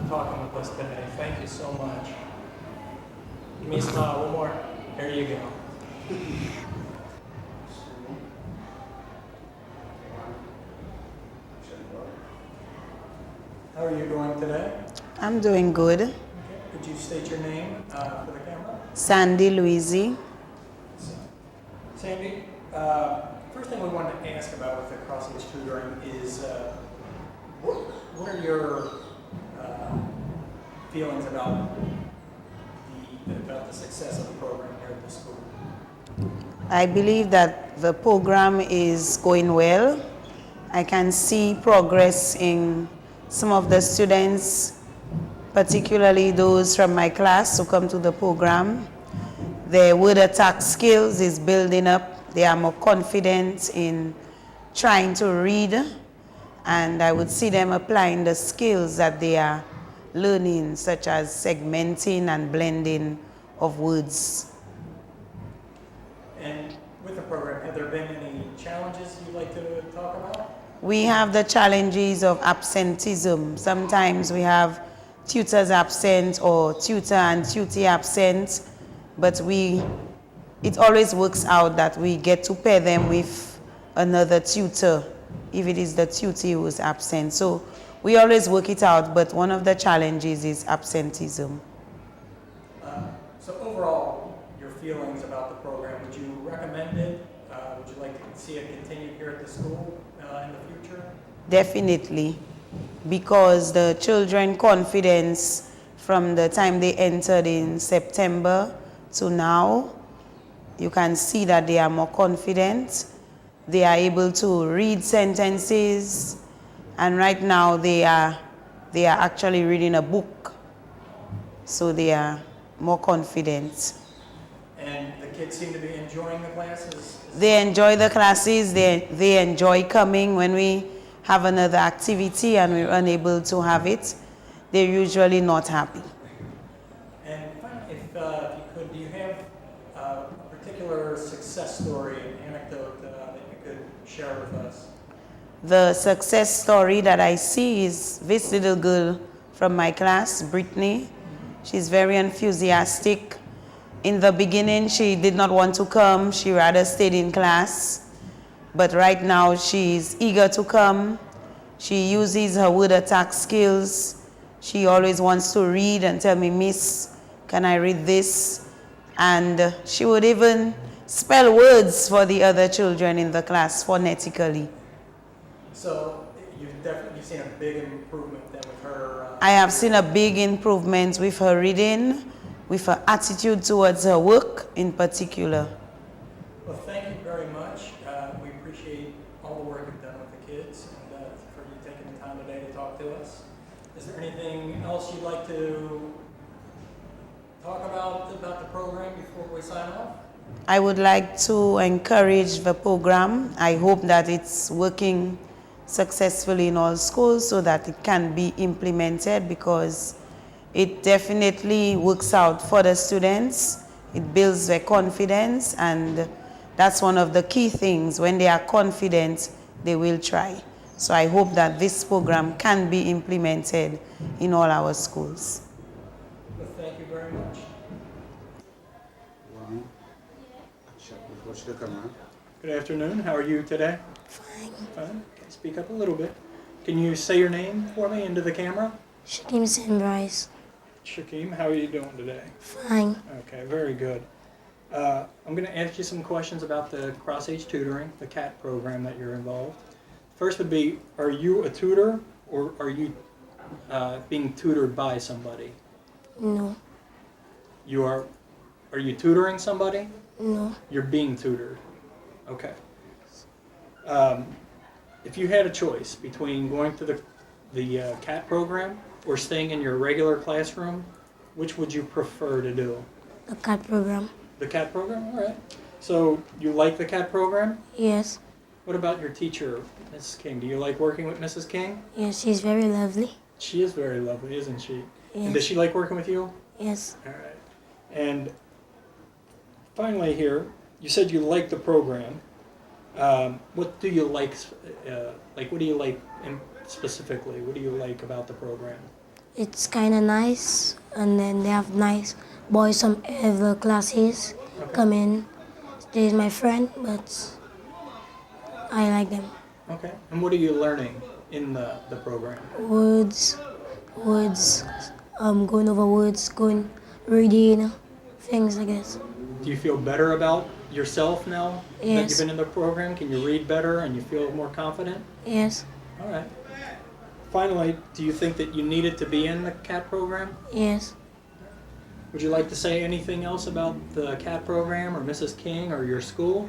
S1: talking with us today. Thank you so much. Give me a smile, one more. There you go. How are you doing today?
S9: I'm doing good.
S1: Okay. Could you state your name for the camera?
S9: Sandy Louisi.
S1: Sandy, first thing we wanted to ask about with the cross-age tutoring is what are your feelings about the success of the program here at the school?
S9: I believe that the program is going well. I can see progress in some of the students, particularly those from my class who come to the program. Their word attack skills is building up. They are more confident in trying to read, and I would see them applying the skills that they are learning, such as segmenting and blending of words.
S1: And with the program, have there been any challenges you'd like to talk about?
S9: We have the challenges of absenteeism. Sometimes we have tutors absent or tutor and tutee absent, but it always works out that we get to pair them with another tutor if it is the tutee who is absent. So we always work it out, but one of the challenges is absenteeism.
S1: So overall, your feelings about the program, would you recommend it? Would you like to see it continue here at the school in the future?
S9: Definitely, because the children confidence from the time they entered in September to now, you can see that they are more confident. They are able to read sentences, and right now they are actually reading a book, so they are more confident.
S1: And the kids seem to be enjoying the classes?
S9: They enjoy the classes, they enjoy coming. When we have another activity and we're unable to have it, they're usually not happy.
S1: And finally, if you could, do you have a particular success story, an anecdote that you could share with us?
S9: The success story that I see is this little girl from my class, Brittany. She's very enthusiastic. In the beginning, she did not want to come. She rather stayed in class. But right now, she's eager to come. She uses her word attack skills. She always wants to read and tell me, "Miss, can I read this?" And she would even spell words for the other children in the class phonetically.
S1: So you've definitely seen a big improvement then with her?
S9: I have seen a big improvement with her reading, with her attitude towards her work in particular.
S1: Well, thank you very much. We appreciate all the work you've done with the kids and for you taking the time today to talk to us. Is there anything else you'd like to talk about the program before we sign off?
S9: I would like to encourage the program. I hope that it's working successfully in all schools so that it can be implemented, because it definitely works out for the students. It builds their confidence, and that's one of the key things. When they are confident, they will try. So I hope that this program can be implemented in all our schools.
S1: Well, thank you very much. Good afternoon. How are you today?
S7: Fine.
S1: Fine. Okay, speak up a little bit. Can you say your name for me into the camera?
S7: Shakim Sunrise.
S1: Shakim, how are you doing today?
S7: Fine.
S1: Okay, very good. I'm going to ask you some questions about the cross-age tutoring, the CAT program that you're involved. First would be, are you a tutor or are you being tutored by somebody?
S7: No.
S1: You are you tutoring somebody?
S7: No.
S1: You're being tutored. Okay. If you had a choice between going to the CAT program or staying in your regular classroom, which would you prefer to do?
S7: The CAT program.
S1: The CAT program? All right. So you like the CAT program?
S7: Yes.
S1: What about your teacher, Mrs. King? Do you like working with Mrs. King?
S7: Yes, she's very lovely.
S1: She is very lovely, isn't she?
S7: Yes.
S1: And does she like working with you?
S7: Yes.
S1: All right. And finally here, you said you like the program. What do you like, what do you like specifically? What do you like about the program?
S7: It's kind of nice, and then they have nice boys from other classes come in. They're my friend, but I like them.
S1: Okay. And what are you learning in the program?
S7: Words, going over words, reading, things like this.
S1: Do you feel better about yourself now that
S7: Yes.
S1: you've been in the program? Can you read better and you feel more confident?
S7: Yes.
S1: All right. Finally, do you think that you needed to be in the CAT program?
S7: Yes.
S1: Would you like to say anything else about the CAT program or Mrs. King or your school?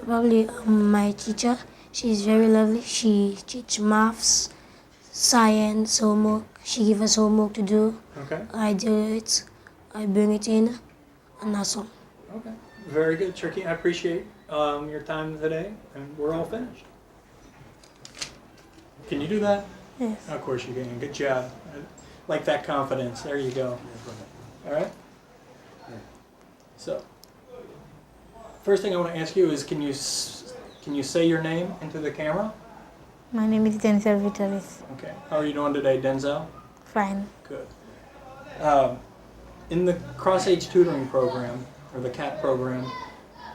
S7: Probably my teacher. She's very lovely. She teaches maths, science, homework. She gives us homework to do.
S1: Okay.
S7: I do it. I bring it in, and that's all.
S1: Okay. Very good, Turkey. I appreciate your time today, and we're all finished. Can you do that?
S7: Yes.
S1: Of course you can. Good job. I like that confidence. There you go. All right. So, first thing I want to ask you is, can you say your name into the camera?
S10: My name is Denzel Vitalis.
S1: Okay. How are you doing today, Denzel?
S10: Fine.
S1: Good. In the cross-age tutoring program, or the CAT program,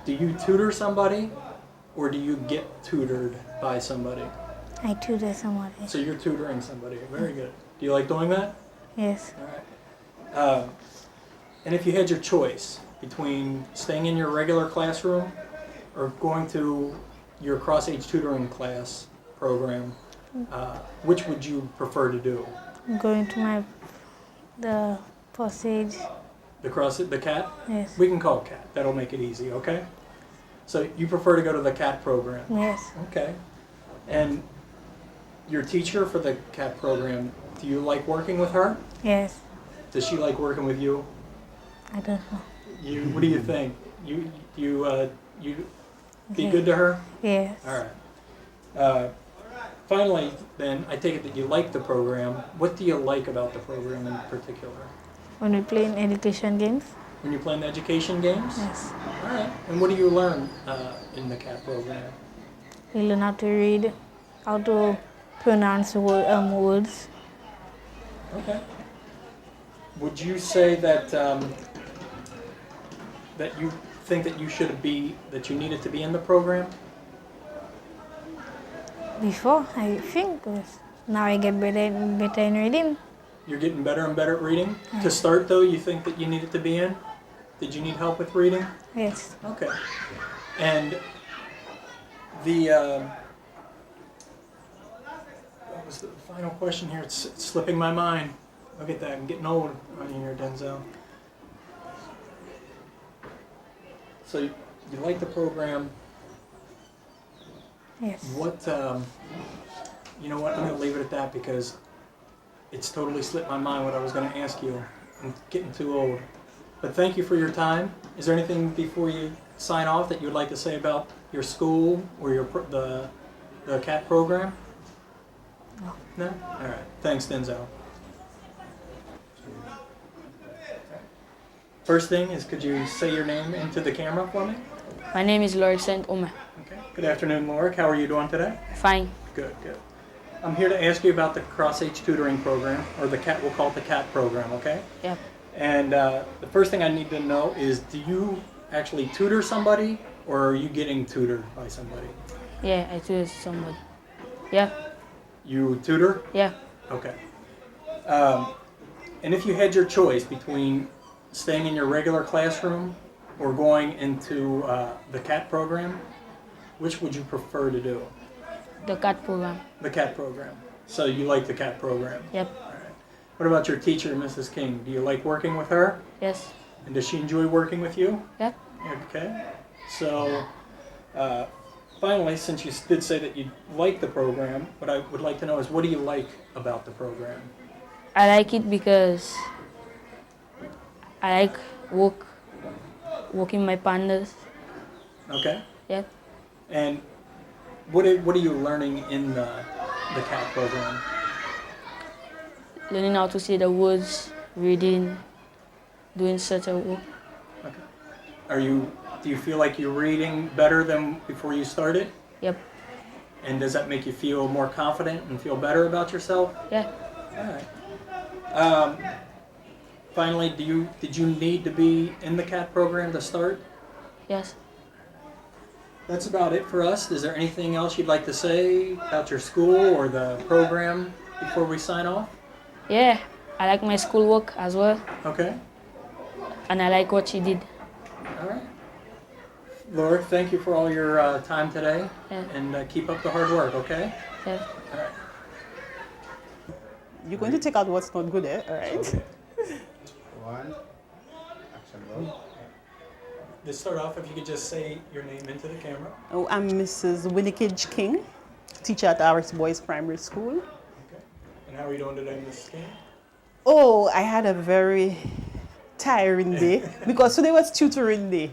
S1: do you tutor somebody, or do you get tutored by somebody?
S10: I tutor somebody.
S1: So you're tutoring somebody. Very good. Do you like doing that?
S10: Yes.
S1: All right. And if you had your choice between staying in your regular classroom or going to your cross-age tutoring class program, which would you prefer to do?
S10: I'm going to the first age.
S1: The CAT?
S10: Yes.
S1: We can call it CAT. That'll make it easy, okay? So you prefer to go to the CAT program?
S10: Yes.
S1: Okay. And your teacher for the CAT program, do you like working with her?
S10: Yes.
S1: Does she like working with you?
S10: I don't know.
S1: What do you think? You be good to her?
S10: Yes.
S1: All right. Finally, then, I take it that you like the program. What do you like about the program in particular?
S10: When we play in education games.
S1: When you play in the education games?
S10: Yes.
S1: All right. And what do you learn in the CAT program?
S10: We learn how to read, how to pronounce words.
S1: Okay. Would you say that that you think that you needed to be in the program?
S10: Before, I think, now I get better in reading.
S1: You're getting better and better at reading? To start, though, you think that you needed to be in? Did you need help with reading?
S10: Yes.
S1: Okay. And what was the final question here? It's slipping my mind. Look at that. I'm getting old on here, Denzel. So you like the program.
S10: Yes.
S1: What, you know what, I'm going to leave it at that because it's totally slipped my mind what I was going to ask you. I'm getting too old. But thank you for your time. Is there anything before you sign off that you would like to say about your school or the CAT program?
S10: No.
S1: No? All right. Thanks, Denzel. First thing is, could you say your name into the camera for me?
S11: My name is Lorik St. Omer.
S1: Okay. Good afternoon, Lorik. How are you doing today?
S11: Fine.
S1: Good, good. I'm here to ask you about the cross-age tutoring program, or the CAT, we'll call it the CAT program, okay?
S11: Yep.
S1: And the first thing I need to know is, do you actually tutor somebody, or are you getting tutored by somebody?
S11: Yeah, I tutor somebody. Yeah.
S1: You tutor?
S11: Yeah.
S1: Okay. And if you had your choice between staying in your regular classroom or going into the CAT program, which would you prefer to do?
S11: The CAT program.
S1: The CAT program. So you like the CAT program?
S11: Yep.
S1: All right. What about your teacher, Mrs. King? Do you like working with her?
S11: Yes.
S1: And does she enjoy working with you?
S11: Yep.
S1: Okay. So, finally, since you did say that you like the program, what I would like to know is, what do you like about the program?
S11: I like it because I like working my pandas.
S1: Okay.
S11: Yep.
S1: And what are you learning in the CAT program?
S11: Learning how to say the words, reading, doing such a work.
S1: Okay. Do you feel like you're reading better than before you started?
S11: Yep.
S1: And does that make you feel more confident and feel better about yourself?
S11: Yeah.
S1: All right. Finally, did you need to be in the CAT program to start?
S11: Yes.
S1: That's about it for us. Is there anything else you'd like to say about your school or the program before we sign off?
S11: Yeah, I like my schoolwork as well.
S1: Okay.
S11: And I like what she did.
S1: All right. Lorik, thank you for all your time today.
S11: Yeah.
S1: And keep up the hard work, okay?
S11: Yeah.
S1: All right.
S12: You're going to take out what's not good, eh? All right.
S1: Okay.
S5: One. Action roll.
S1: To start off, if you could just say your name into the camera.
S12: Oh, I'm Mrs. Winnikage King, teacher at Ours Boys Primary School.
S1: Okay. And how are you doing today, Mrs. King?
S12: Oh, I had a very tiring day because today was tutoring day.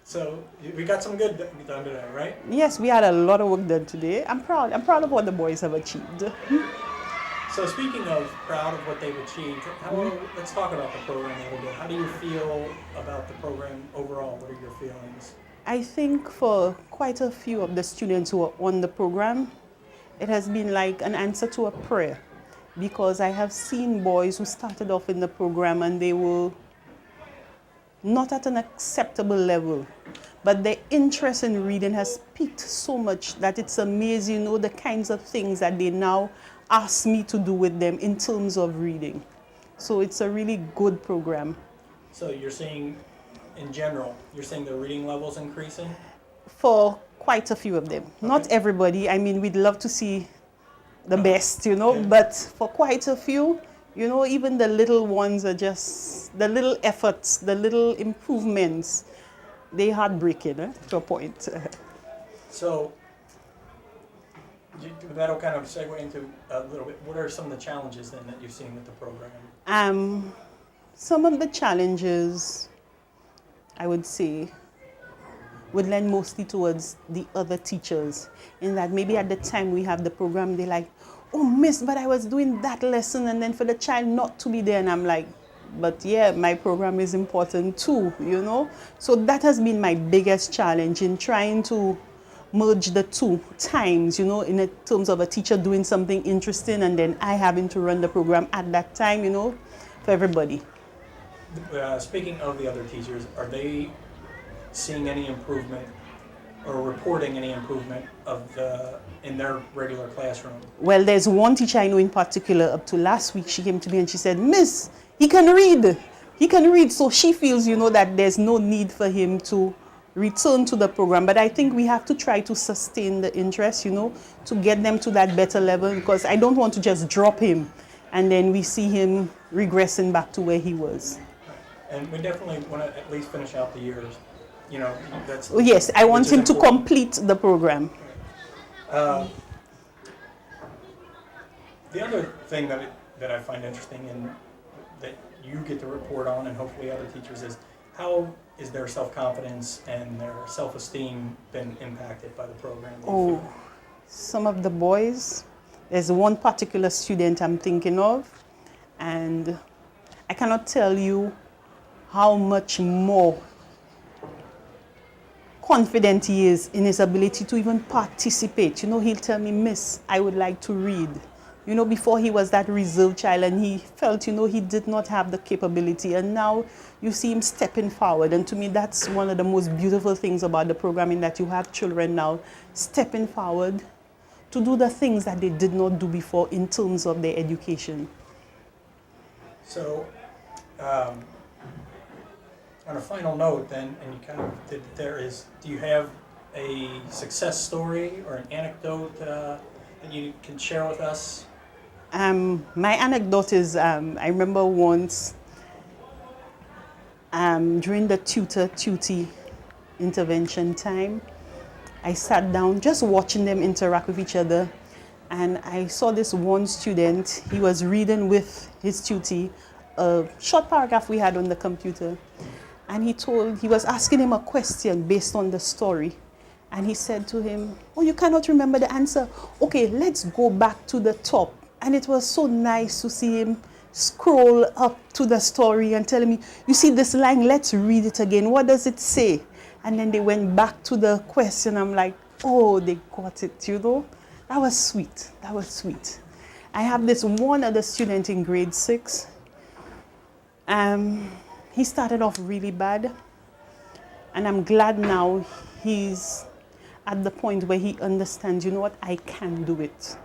S1: So we got some good done today, right?
S12: Yes, we had a lot of work done today. I'm proud of what the boys have achieved.
S1: So speaking of proud of what they've achieved, let's talk about the program a little bit. How do you feel about the program overall? What are your feelings?
S12: I think for quite a few of the students who are on the program, it has been like an answer to a prayer, because I have seen boys who started off in the program and they were not at an acceptable level, but their interest in reading has peaked so much that it's amazing, you know, the kinds of things that they now ask me to do with them in terms of reading. So it's a really good program.
S1: So you're seeing, in general, you're seeing the reading levels increasing?
S12: For quite a few of them. Okay. Not everybody. I mean, we'd love to see the best, you know, but for quite a few, you know, even the little ones are just, the little efforts, the little improvements, they're heartbreaking, to a point.
S1: So, that'll kind of segue into a little bit. What are some of the challenges then that you've seen with the program?
S12: Some of the challenges, I would say, would lend mostly towards the other teachers, in that maybe at the time we have the program, they're like, oh, miss, but I was doing that lesson, and then for the child not to be there, and I'm like, but yeah, my program is important too, you know? So that has been my biggest challenge in trying to merge the two times, you know, in terms of a teacher doing something interesting and then I having to run the program at that time, you know, for everybody.
S1: Speaking of the other teachers, are they seeing any improvement or reporting any improvement in their regular classroom?
S12: Well, there's one teacher I know in particular. Up to last week, she came to me and she said, Miss, he can read. He can read. So she feels, you know, that there's no need for him to return to the program. But I think we have to try to sustain the interest, you know, to get them to that better level, because I don't want to just drop him and then we see him regressing back to where he was.
S1: And we definitely want to at least finish out the years. You know, that's...
S12: Oh, yes, I want him to complete the program.
S1: The other thing that I find interesting and that you get to report on, and hopefully other teachers, is how is their self-confidence and their self-esteem been impacted by the program?
S12: Oh, some of the boys, there's one particular student I'm thinking of, and I cannot tell you how much more confident he is in his ability to even participate. You know, he'll tell me, Miss, I would like to read. You know, before he was that reserved child and he felt, you know, he did not have the capability, and now you see him stepping forward. And to me, that's one of the most beautiful things about the programming, that you have children now stepping forward to do the things that they did not do before in terms of their education.
S1: So, on a final note then, and you kind of did there, is, do you have a success story or an anecdote that you can share with us?
S12: My anecdote is, I remember once during the tutor-tutee intervention time, I sat down just watching them interact with each other, and I saw this one student. He was reading with his tutee a short paragraph we had on the computer, and he was asking him a question based on the story. And he said to him, oh, you cannot remember the answer? Okay, let's go back to the top. And it was so nice to see him scroll up to the story and telling me, you see this line, let's read it again. What does it say? And then they went back to the question. I'm like, oh, they got it, you know? That was sweet. That was sweet. I have this one other student in grade 6. He started off really bad. And I'm glad now he's at the point where he understands, you know what, I can do it.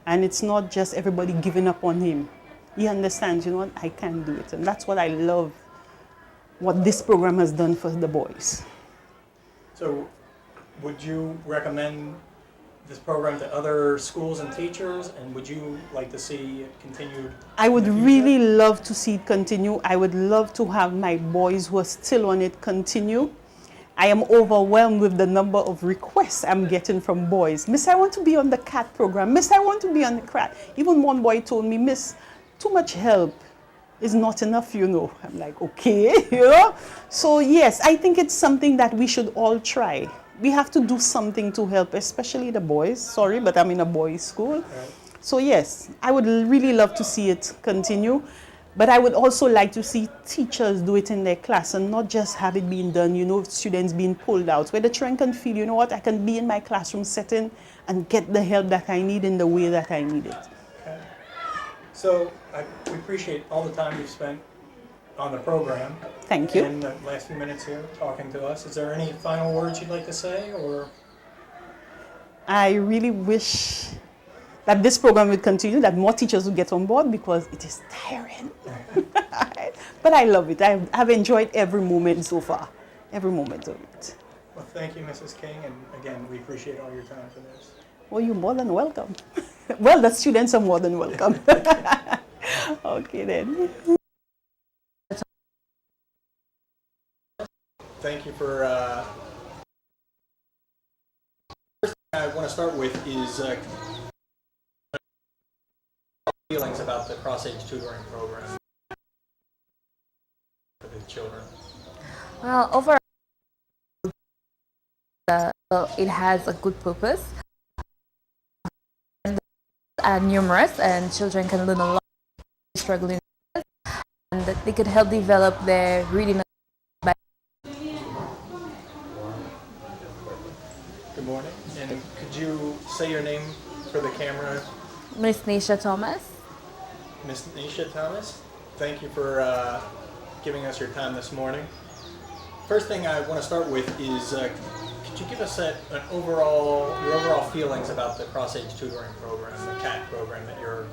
S12: And it's not just everybody giving up on him. He understands, you know what, I can do it. And that's what I love, what this program has done for the boys.
S1: So would you recommend this program to other schools and teachers? And would you like to see it continued?
S12: I would really love to see it continue. I would love to have my boys who are still on it continue. I am overwhelmed with the number of requests I'm getting from boys. Miss, I want to be on the CAT program. Miss, I want to be on the CAT. Even one boy told me, Miss, too much help is not enough, you know. I'm like, okay, you know. So yes, I think it's something that we should all try. We have to do something to help, especially the boys. Sorry, but I'm in a boys' school. So yes, I would really love to see it continue, but I would also like to see teachers do it in their class and not just have it being done, you know, students being pulled out, where the children can feel, you know what, I can be in my classroom setting and get the help that I need in the way that I need it.
S1: Okay. So we appreciate all the time you've spent on the program.
S12: Thank you.
S1: In the last few minutes here talking to us. Is there any final words you'd like to say, or?
S12: I really wish that this program would continue, that more teachers would get on board, because it is tiring. But I love it. I've enjoyed every moment so far, every moment of it.
S1: Well, thank you, Mrs. King, and again, we appreciate all your time for this.
S12: Well, you're more than welcome. Well, the students are more than welcome. Okay, then.
S1: Thank you for. First thing I want to start with is feelings about the cross-age tutoring program for the children.
S13: Well, overall, it has a good purpose. Are numerous, and children can learn a lot struggling, and that they could help develop their reading.
S1: Good morning, and could you say your name for the camera?
S13: Miss Nisha Thomas.
S1: Miss Nisha Thomas, thank you for giving us your time this morning. First thing I want to start with is, could you give us your overall feelings about the cross-age tutoring program, the CAT program that you're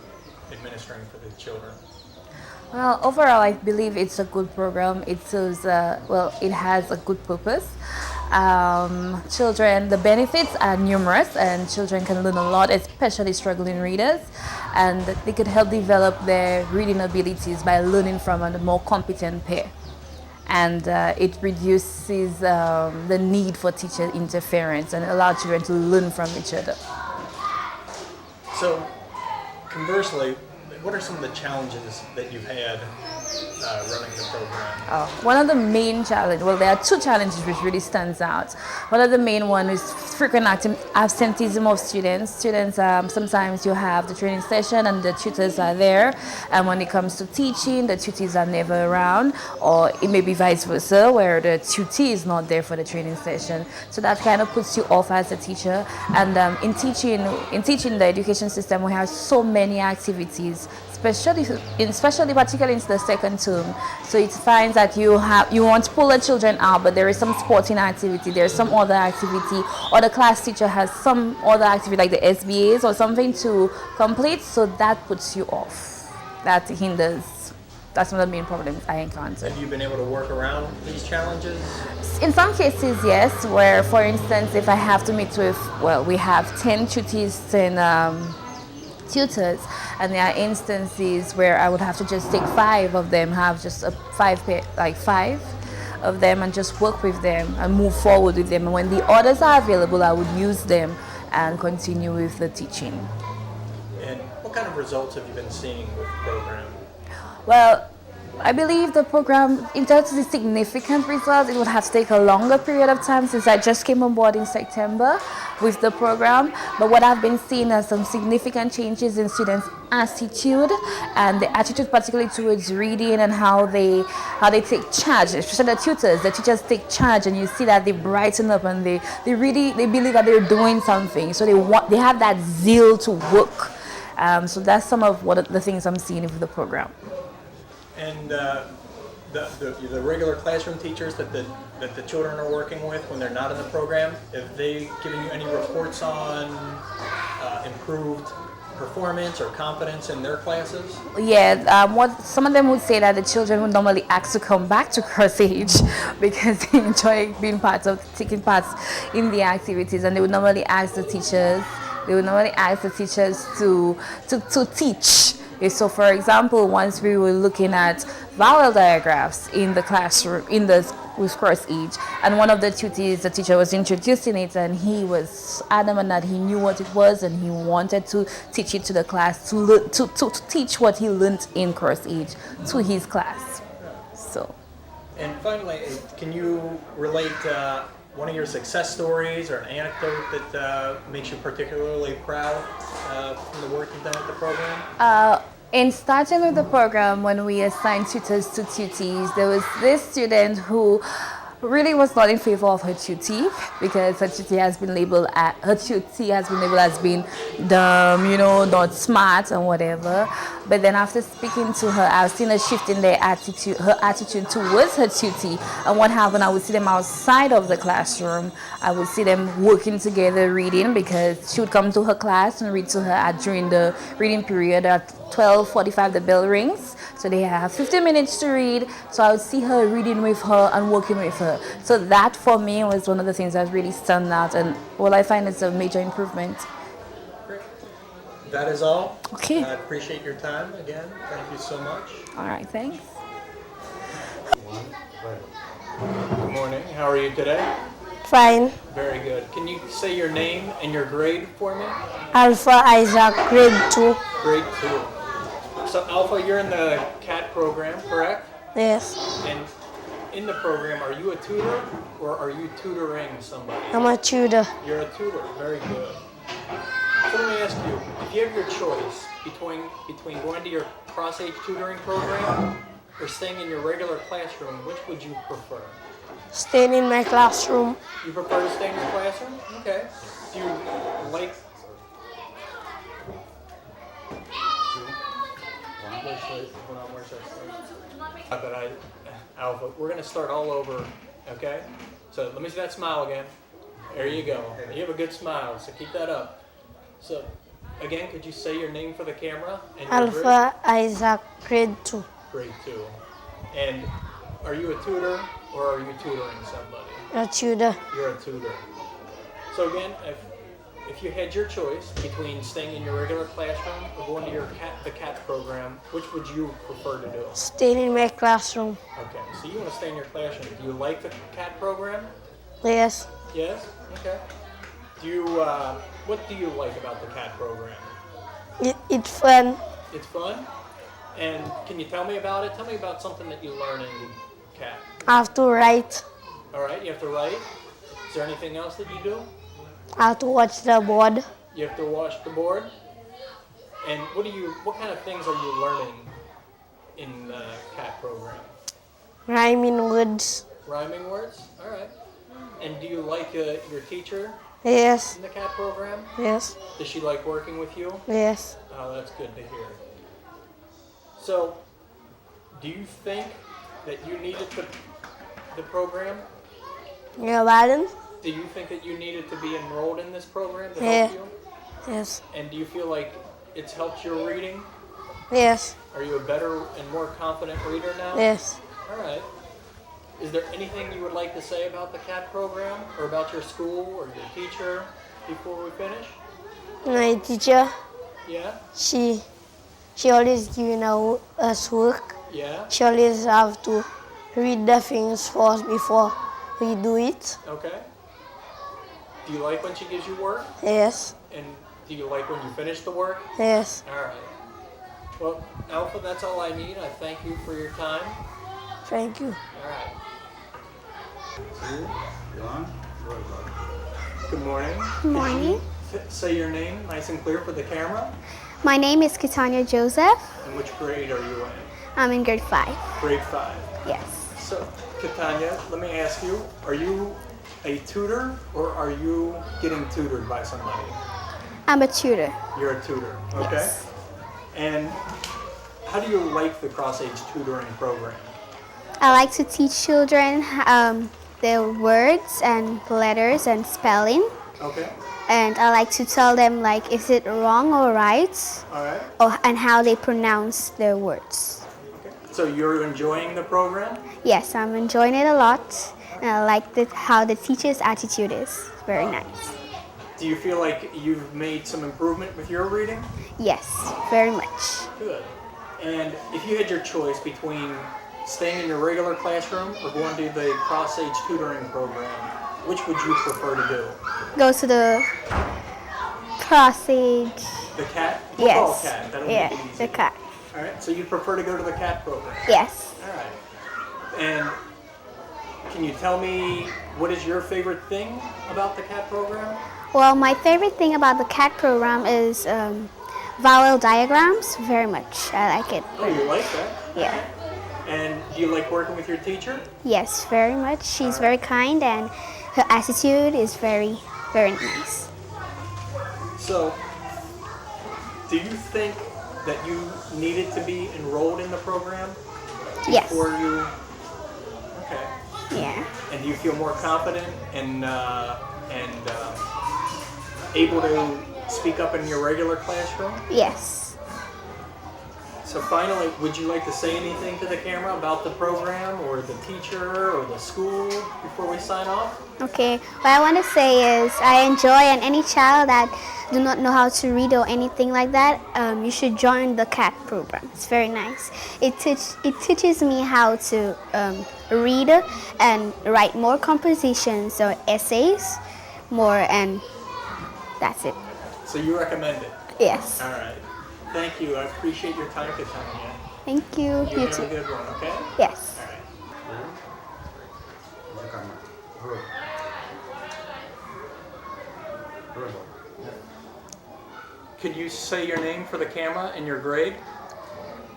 S1: administering for the children?
S13: Well, overall, I believe it's a good program. It serves, it has a good purpose. Children, the benefits are numerous, and children can learn a lot, especially struggling readers, and they could help develop their reading abilities by learning from a more competent peer. And it reduces the need for teacher interference and allow children to learn from each other.
S1: So, conversely, what are some of the challenges that you've had running the program?
S13: One of the main challenges, well, there are two challenges which really stands out. One of the main one is frequent absenteeism of students. Students, sometimes you have the training session and the tutors are there, and when it comes to teaching, the tutors are never around, or it may be vice versa, where the tutee is not there for the training session. So that kind of puts you off as a teacher. And in teaching the education system, we have so many activities, especially particularly into the second term. So it finds that you want to pull the children out, but there is some sporting activity, there's some other activity, or the class teacher has some other activity like the SBAs or something to complete, so that puts you off. That hinders. That's one of the main problems I encounter.
S1: Have you been able to work around these challenges?
S13: In some cases, yes, where, for instance, if I have to meet with, we have 10 tutees and tutors, and there are instances where I would have to just take 5 of them, have just five of them, and just work with them and move forward with them. And when the others are available, I would use them and continue with the teaching.
S1: And what kind of results have you been seeing with the program?
S13: Well, I believe the program, in terms of the significant results, it would have to take a longer period of time since I just came on board in September with the program. But what I've been seeing are some significant changes in students' attitude, and the attitude particularly towards reading and how they take charge, especially the teachers take charge, and you see that they brighten up and they believe that they're doing something. So they have that zeal to work. So that's some of the things I'm seeing with the program.
S1: And the regular classroom teachers that the children are working with when they're not in the program, have they given you any reports on improved performance or confidence in their classes?
S13: Yeah, some of them would say that the children would normally ask to come back to CrossAge because they enjoy taking part in the activities, and they would normally ask the teachers. To teach. So, for example, once we were looking at vowel diagrams in the classroom with CrossAge, and one of the tutees, the teacher was introducing it, and he was adamant that he knew what it was, and he wanted to teach it to the class, to teach what he learned in CrossAge to his class. So.
S1: And finally, can you relate one of your success stories or an anecdote that makes you particularly proud from the work you've done with the program?
S13: In starting with the program, when we assigned tutors to tutees, there was this student who really was not in favor of her tutee because her tutee has been labeled as being dumb, not smart and whatever. But then after speaking to her, I've seen a shift in her attitude towards her tutee. And what happened, I would see them outside of the classroom. I would see them working together, reading, because she would come to her class and read to her during the reading period at 12:45 the bell rings. So they have 15 minutes to read. So I would see her reading with her and working with her. So that for me was one of the things that really stand out, and I find it's a major improvement.
S1: Great. That is all.
S13: Okay.
S1: I appreciate your time again. Thank you so much.
S13: All right, thanks.
S1: Good morning. How are you today?
S7: Fine.
S1: Very good. Can you say your name and your grade for me?
S7: Alpha Isaac, grade 2.
S1: Grade 2. So Alpha, you're in the CAT program, correct?
S7: Yes.
S1: And in the program, are you a tutor or are you tutoring somebody?
S7: I'm a tutor.
S1: You're a tutor. Very good. So let me ask you, if you have your choice between going to your cross-age tutoring program or staying in your regular classroom, which would you prefer?
S7: Staying in my classroom.
S1: You prefer to stay in your classroom? Okay. Do you like... Alpha, we're going to start all over, okay? So let me see that smile again. There you go. You have a good smile, so keep that up. So, again, could you say your name for the camera? And your
S7: Alpha Isaac, grade 2.
S1: Grade 2. And are you a tutor or are you tutoring somebody?
S7: A tutor.
S1: You're a tutor. So again, if you had your choice between staying in your regular classroom or going to the CAT program, which would you prefer to do?
S7: Staying in my classroom.
S1: Okay, so you want to stay in your classroom. Do you like the CAT program?
S7: Yes.
S1: Yes? Okay. What do you like about the CAT program?
S7: It's fun.
S1: It's fun? And can you tell me about it? Tell me about something that you learn in CAT.
S7: I have to write.
S1: All right, you have to write. Is there anything else that you do?
S7: I have to watch the board.
S1: You have to watch the board. And what kind of things are you learning in the CAT program?
S7: Rhyming words.
S1: Rhyming words? All right. And do you like your teacher?
S7: Yes.
S1: In the CAT program?
S7: Yes.
S1: Does she like working with you?
S7: Yes.
S1: Oh, that's good to hear. So, do you think that you needed the program?
S7: Yeah, pardon?
S1: Do you think that you needed to be enrolled in this program to
S7: Yeah.
S1: help you?
S7: Yes.
S1: And do you feel like it's helped your reading?
S7: Yes.
S1: Are you a better and more confident reader now?
S7: Yes.
S1: All right. Is there anything you would like to say about the CAT program or about your school or your teacher before we finish?
S7: My teacher,
S1: Yeah?
S7: she always giving us work.
S1: Yeah?
S7: She always have to read the things first before we do it.
S1: Okay. Do you like when she gives you work?
S7: Yes.
S1: And do you like when you finish the work?
S7: Yes.
S1: All right. Well, Alpha, that's all I need. I thank you for your time.
S7: Thank you.
S1: All right. Good morning.
S14: Good morning.
S1: Say your name nice and clear for the camera.
S14: My name is Katanya Joseph.
S1: And which grade are you in?
S14: I'm in grade 5.
S1: Grade 5.
S14: Yes.
S1: So, Katanya, let me ask you, are you a tutor or are you getting tutored by somebody?
S14: I'm a tutor.
S1: You're a tutor, okay?
S14: Yes.
S1: And how do you like the cross-age tutoring program?
S14: I like to teach children their words and letters and spelling.
S1: Okay.
S14: And I like to tell them, like, is it wrong or right?
S1: All right.
S14: And how they pronounce their words.
S1: Okay. So you're enjoying the program?
S14: Yes, I'm enjoying it a lot. And I like how the teacher's attitude is. Very nice.
S1: Do you feel like you've made some improvement with your reading?
S14: Yes, very much.
S1: Good. And if you had your choice between staying in your regular classroom or going to the cross-age tutoring program, which would you prefer to do?
S14: Go to the cross-age.
S1: The CAT?
S14: Yes.
S1: We'll call it CAT. That'll
S14: Yeah,
S1: make it easy.
S14: the CAT.
S1: All right. So you prefer to go to the CAT program?
S14: Yes.
S1: All right. And can you tell me what is your favorite thing about the CAT program?
S14: Well, my favorite thing about the CAT program is vowel diagrams. Very much. I like it.
S1: Oh, you like that?
S14: Yeah.
S1: And do you like working with your teacher?
S14: Yes, very much. She's very kind and her attitude is very, very nice.
S1: So, do you think that you needed to be enrolled in the program?
S14: Yes.
S1: Before you... Okay.
S14: Yeah.
S1: And do you feel more confident and able to speak up in your regular classroom?
S14: Yes.
S1: So finally, would you like to say anything to the camera about the program or the teacher or the school before we sign off?
S14: Okay, what I want to say is I enjoy, and any child that do not know how to read or anything like that, you should join the CAT program. It's very nice. It teaches me how to read and write more compositions or essays, more, and that's it.
S1: So you recommend it?
S14: Yes.
S1: All right. Thank you. I appreciate your time to come in.
S14: Thank you.
S1: You have
S14: too.
S1: a good one, okay?
S14: Yes.
S1: All right. Could you say your name for the camera and your grade?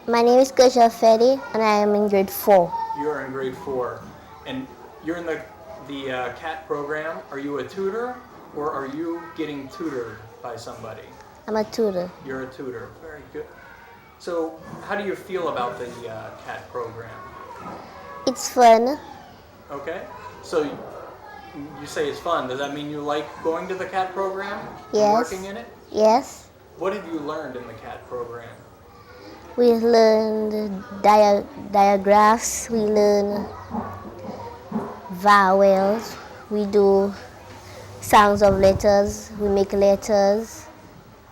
S2: My name is Kesha Fedi and I am in grade 4.
S1: You're in grade 4. And you're in the CAT program. Are you a tutor or are you getting tutored by somebody?
S2: I'm a tutor.
S1: You're a tutor. Very good. So how do you feel about the CAT program?
S2: It's fun.
S1: Okay. So you say it's fun. Does that mean you like going to the CAT program?
S2: Yes.
S1: And working in it?
S2: Yes.
S1: What have you learned in the CAT program?
S2: We learned diagraphs. We learn vowels. We do sounds of letters. We make letters.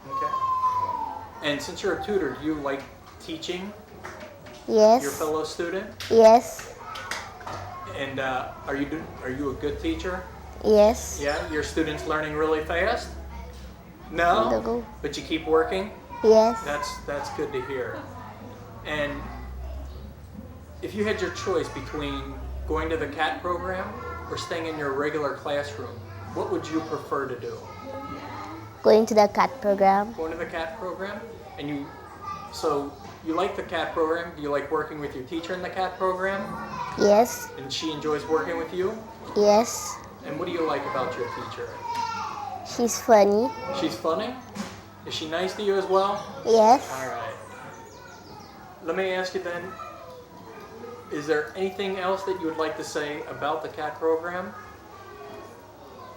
S1: Okay. And since you're a tutor, do you like teaching
S2: Yes.
S1: your fellow student?
S2: Yes.
S1: And are you a good teacher?
S2: Yes.
S1: Yeah. Your students learning really fast? No. But you keep working?
S2: Yes.
S1: That's good to hear. And if you had your choice between going to the CAT program or staying in your regular classroom, what would you prefer to do?
S2: Going to the CAT program.
S1: Going to the CAT program? And so you like the CAT program? Do you like working with your teacher in the CAT program?
S2: Yes.
S1: And she enjoys working with you?
S2: Yes.
S1: And what do you like about your teacher?
S2: She's funny.
S1: She's funny? Is she nice to you as well?
S2: Yes.
S1: All right. Let me ask you then, is there anything else that you would like to say about the CAT program?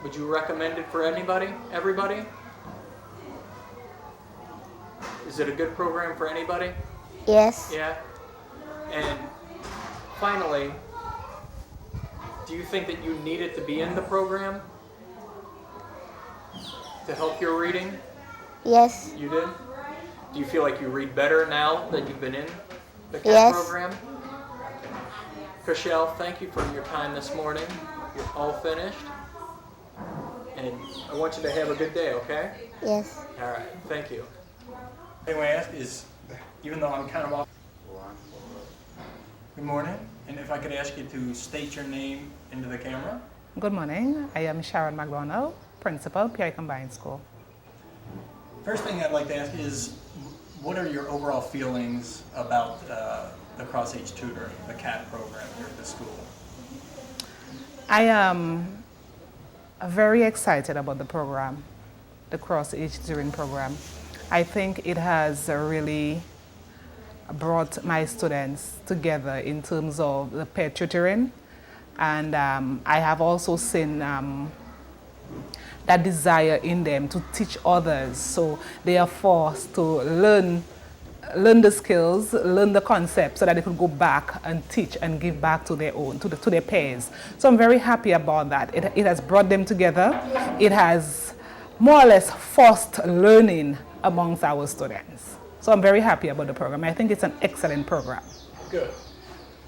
S1: Would you recommend it for anybody, everybody? Is it a good program for anybody?
S2: Yes.
S1: Yeah? And finally, do you think that you needed to be in the program to help your reading?
S2: Yes.
S1: You did? Do you feel like you read better now that you've been in the CAT
S2: Yes.
S1: program? Chriselle, thank you for your time this morning. You're all finished. And I want you to have a good day, okay?
S2: Yes.
S1: All right, thank you. Anyway, I ask is, even though I'm kind of off. Good morning, and if I could ask you to state your name into the camera.
S15: Good morning, I am Sharon McDonald, Principal, PI Combined School.
S1: First thing I'd like to ask is, what are your overall feelings about the Cross-Age Tutoring, the CAT program here at the school?
S15: I am very excited about the program, the Cross-Age Tutoring program. I think it has really brought my students together in terms of the pair tutoring, and I have also seen that desire in them to teach others, so they are forced to learn the skills, learn the concepts, so that they could go back and teach and give back to their own, to their peers. So I'm very happy about that. It has brought them together. It has more or less forced learning amongst our students. So I'm very happy about the program. I think it's an excellent program.
S1: Good.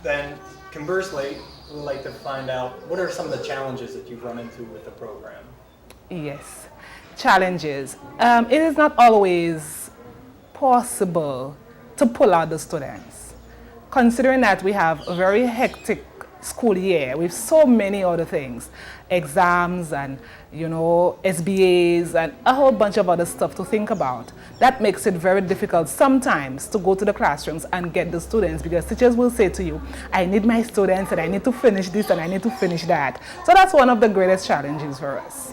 S1: Then, conversely, we'd like to find out, what are some of the challenges that you've run into with the program?
S15: Yes, challenges. It is not always possible to pull out the students, considering that we have a very hectic school year with so many other things, exams and, you know, SBAs and a whole bunch of other stuff to think about. That makes it very difficult sometimes to go to the classrooms and get the students, because teachers will say to you, I need my students and I need to finish this and I need to finish that. So that's one of the greatest challenges for us.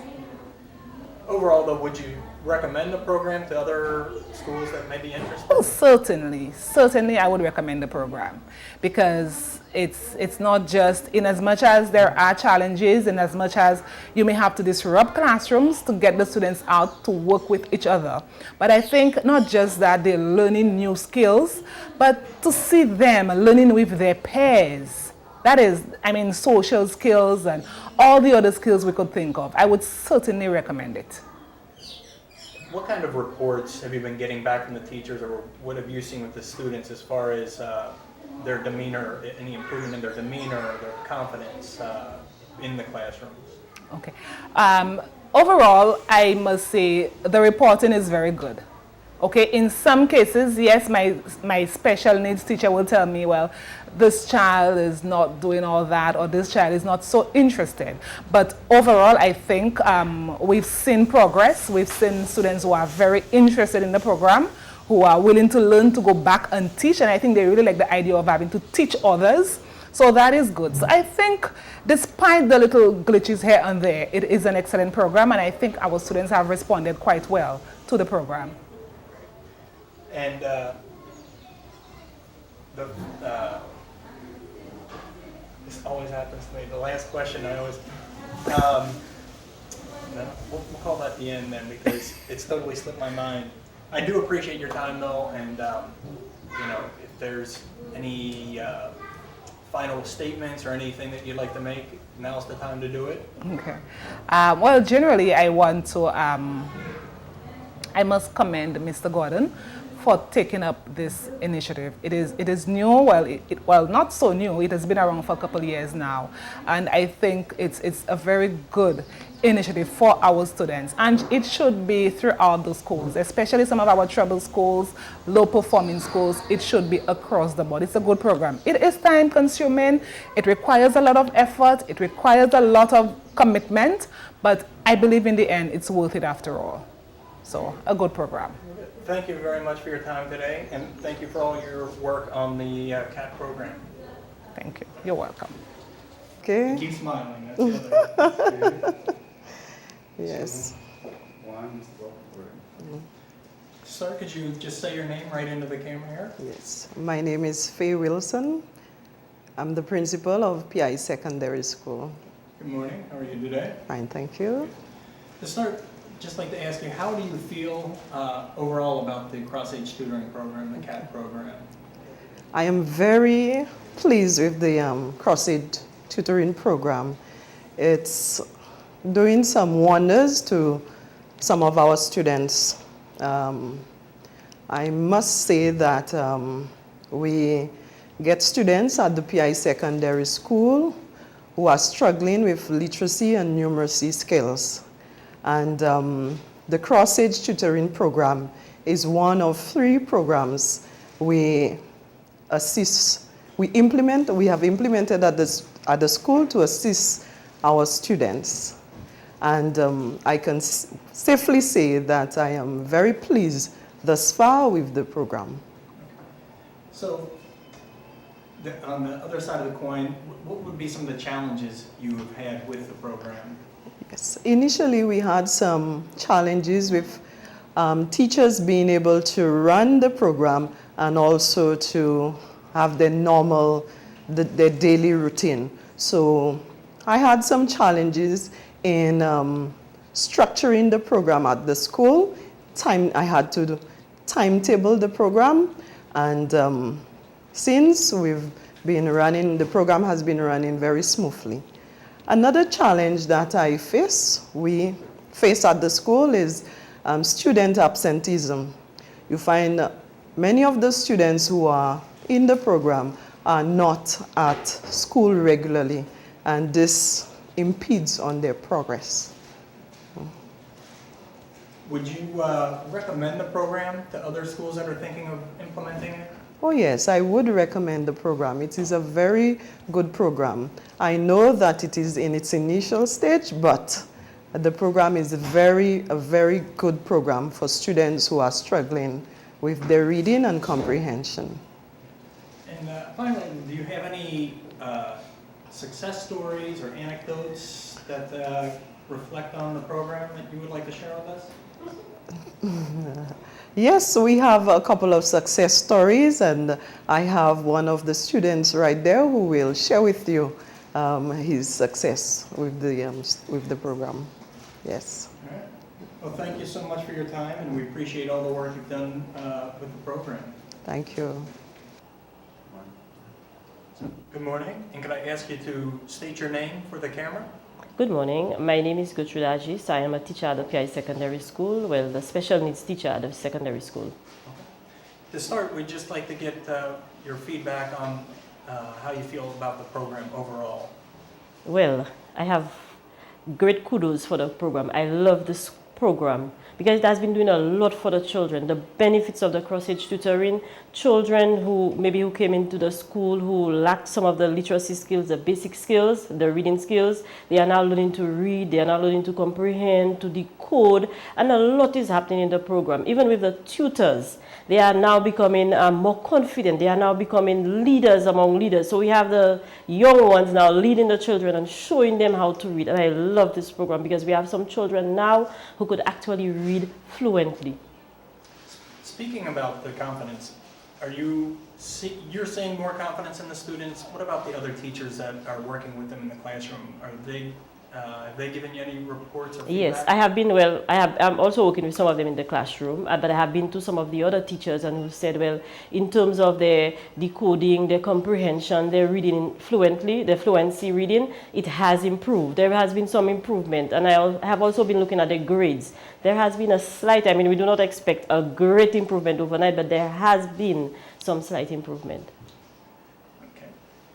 S1: Overall, though, would you recommend the program to other schools that may be interested?
S15: Oh, certainly I would recommend the program, because it's not just, in as much as there are challenges, in as much as you may have to disrupt classrooms to get the students out to work with each other. But I think not just that they're learning new skills, but to see them learning with their peers. That is, I mean, social skills and all the other skills we could think of. I would certainly recommend it.
S1: What kind of reports have you been getting back from the teachers, or what have you seen with the students as far as their demeanor, any improvement in their demeanor, their confidence in the classrooms?
S15: Okay. Overall, I must say the reporting is very good. Okay, in some cases, yes, my special needs teacher will tell me, well, this child is not doing all that, or this child is not so interested. But overall, I think we've seen progress. We've seen students who are very interested in the program, who are willing to learn, to go back and teach, and I think they really like the idea of having to teach others. So that is good. So I think despite the little glitches here and there, it is an excellent program, and I think our students have responded quite well to the program.
S1: And this always happens to me. The last question I always, we'll call that the end then, because it's totally slipped my mind. I do appreciate your time though, and you know, if there's any final statements or anything that you'd like to make, now's the time to do it.
S15: Okay. Well, generally, I want to, I must commend Mr. Gordon for taking up this initiative. It is new, well, not so new, it has been around for a couple of years now, and I think it's a very good initiative for our students, and it should be throughout the schools, especially some of our trouble schools, low performing schools. It should be across the board. It's a good program. It is time consuming, it requires a lot of effort, it requires a lot of commitment, but I believe in the end it's worth it after all. So, a good program.
S1: Thank you very much for your time today, and thank you for all your work on the CAT program.
S15: Thank you. You're welcome.
S16: Okay.
S1: And keep smiling. That's the other.
S16: Yes.
S1: Sir, could you just say your name right into the camera here?
S16: Yes. My name is Faye Wilson. I'm the principal of PI Secondary School.
S1: Good morning. How are you today?
S16: Fine, thank you.
S1: To start, just like to ask you, how do you feel overall about the cross-age tutoring program, the CAT program?
S16: I am very pleased with the cross-age tutoring program. It's doing some wonders to some of our students. I must say that we get students at the PI Secondary School who are struggling with literacy and numeracy skills. And the cross-age tutoring program is one of 3 programs we have implemented at the school to assist our students. And I can safely say that I am very pleased thus far with the program.
S1: So, on the other side of the coin, what would be some of the challenges you have had with the program?
S16: Yes. Initially, we had some challenges with teachers being able to run the program and also to have their their daily routine. So I had some challenges in structuring the program at the school. I had to timetable the program, and since we've been running, the program has been running very smoothly. Another challenge that we face at the school is student absenteeism. You find many of the students who are in the program are not at school regularly, and this impedes on their progress.
S1: Would you recommend the program to other schools that are thinking of implementing it?
S16: Oh yes, I would recommend the program. It is a very good program. I know that it is in its initial stage, but the program is a very good program for students who are struggling with their reading and comprehension.
S1: And finally, do you have any success stories or anecdotes that reflect on the program that you would like to share with us?
S16: Yes, we have a couple of success stories, and I have one of the students right there who will share with you his success with the program. Yes.
S1: All right. Well, thank you so much for your time, and we appreciate all the work you've done with the program.
S16: Thank you.
S1: Good morning, and could I ask you to state your name for the camera?
S17: Good morning. My name is Gertrude Agis. I am a teacher at the PI Secondary School, well, the special needs teacher at the secondary school.
S1: Okay. To start, we'd just like to get your feedback on how you feel about the program overall.
S17: Well, I have great kudos for the program. I love this program because it has been doing a lot for the children. The benefits of the cross-age tutoring, children who came into the school who lacked some of the literacy skills, the basic skills, the reading skills, they are now learning to read, they are now learning to comprehend, to decode, and a lot is happening in the program. Even with the tutors, they are now becoming more confident. They are now becoming leaders among leaders. So we have the young ones now leading the children and showing them how to read. And I love this program because we have some children now who could actually read fluently.
S1: Speaking about the confidence, you're seeing more confidence in the students. What about the other teachers that are working with them in the classroom? Have they given you any reports or feedback?
S17: Yes, I'm also working with some of them in the classroom, but I have been to some of the other teachers and who said, well, in terms of their decoding, their comprehension, their reading fluently, their fluency reading, it has improved. There has been some improvement, and I have also been looking at the grades. There has been a slight, we do not expect a great improvement overnight, but there has been some slight improvement.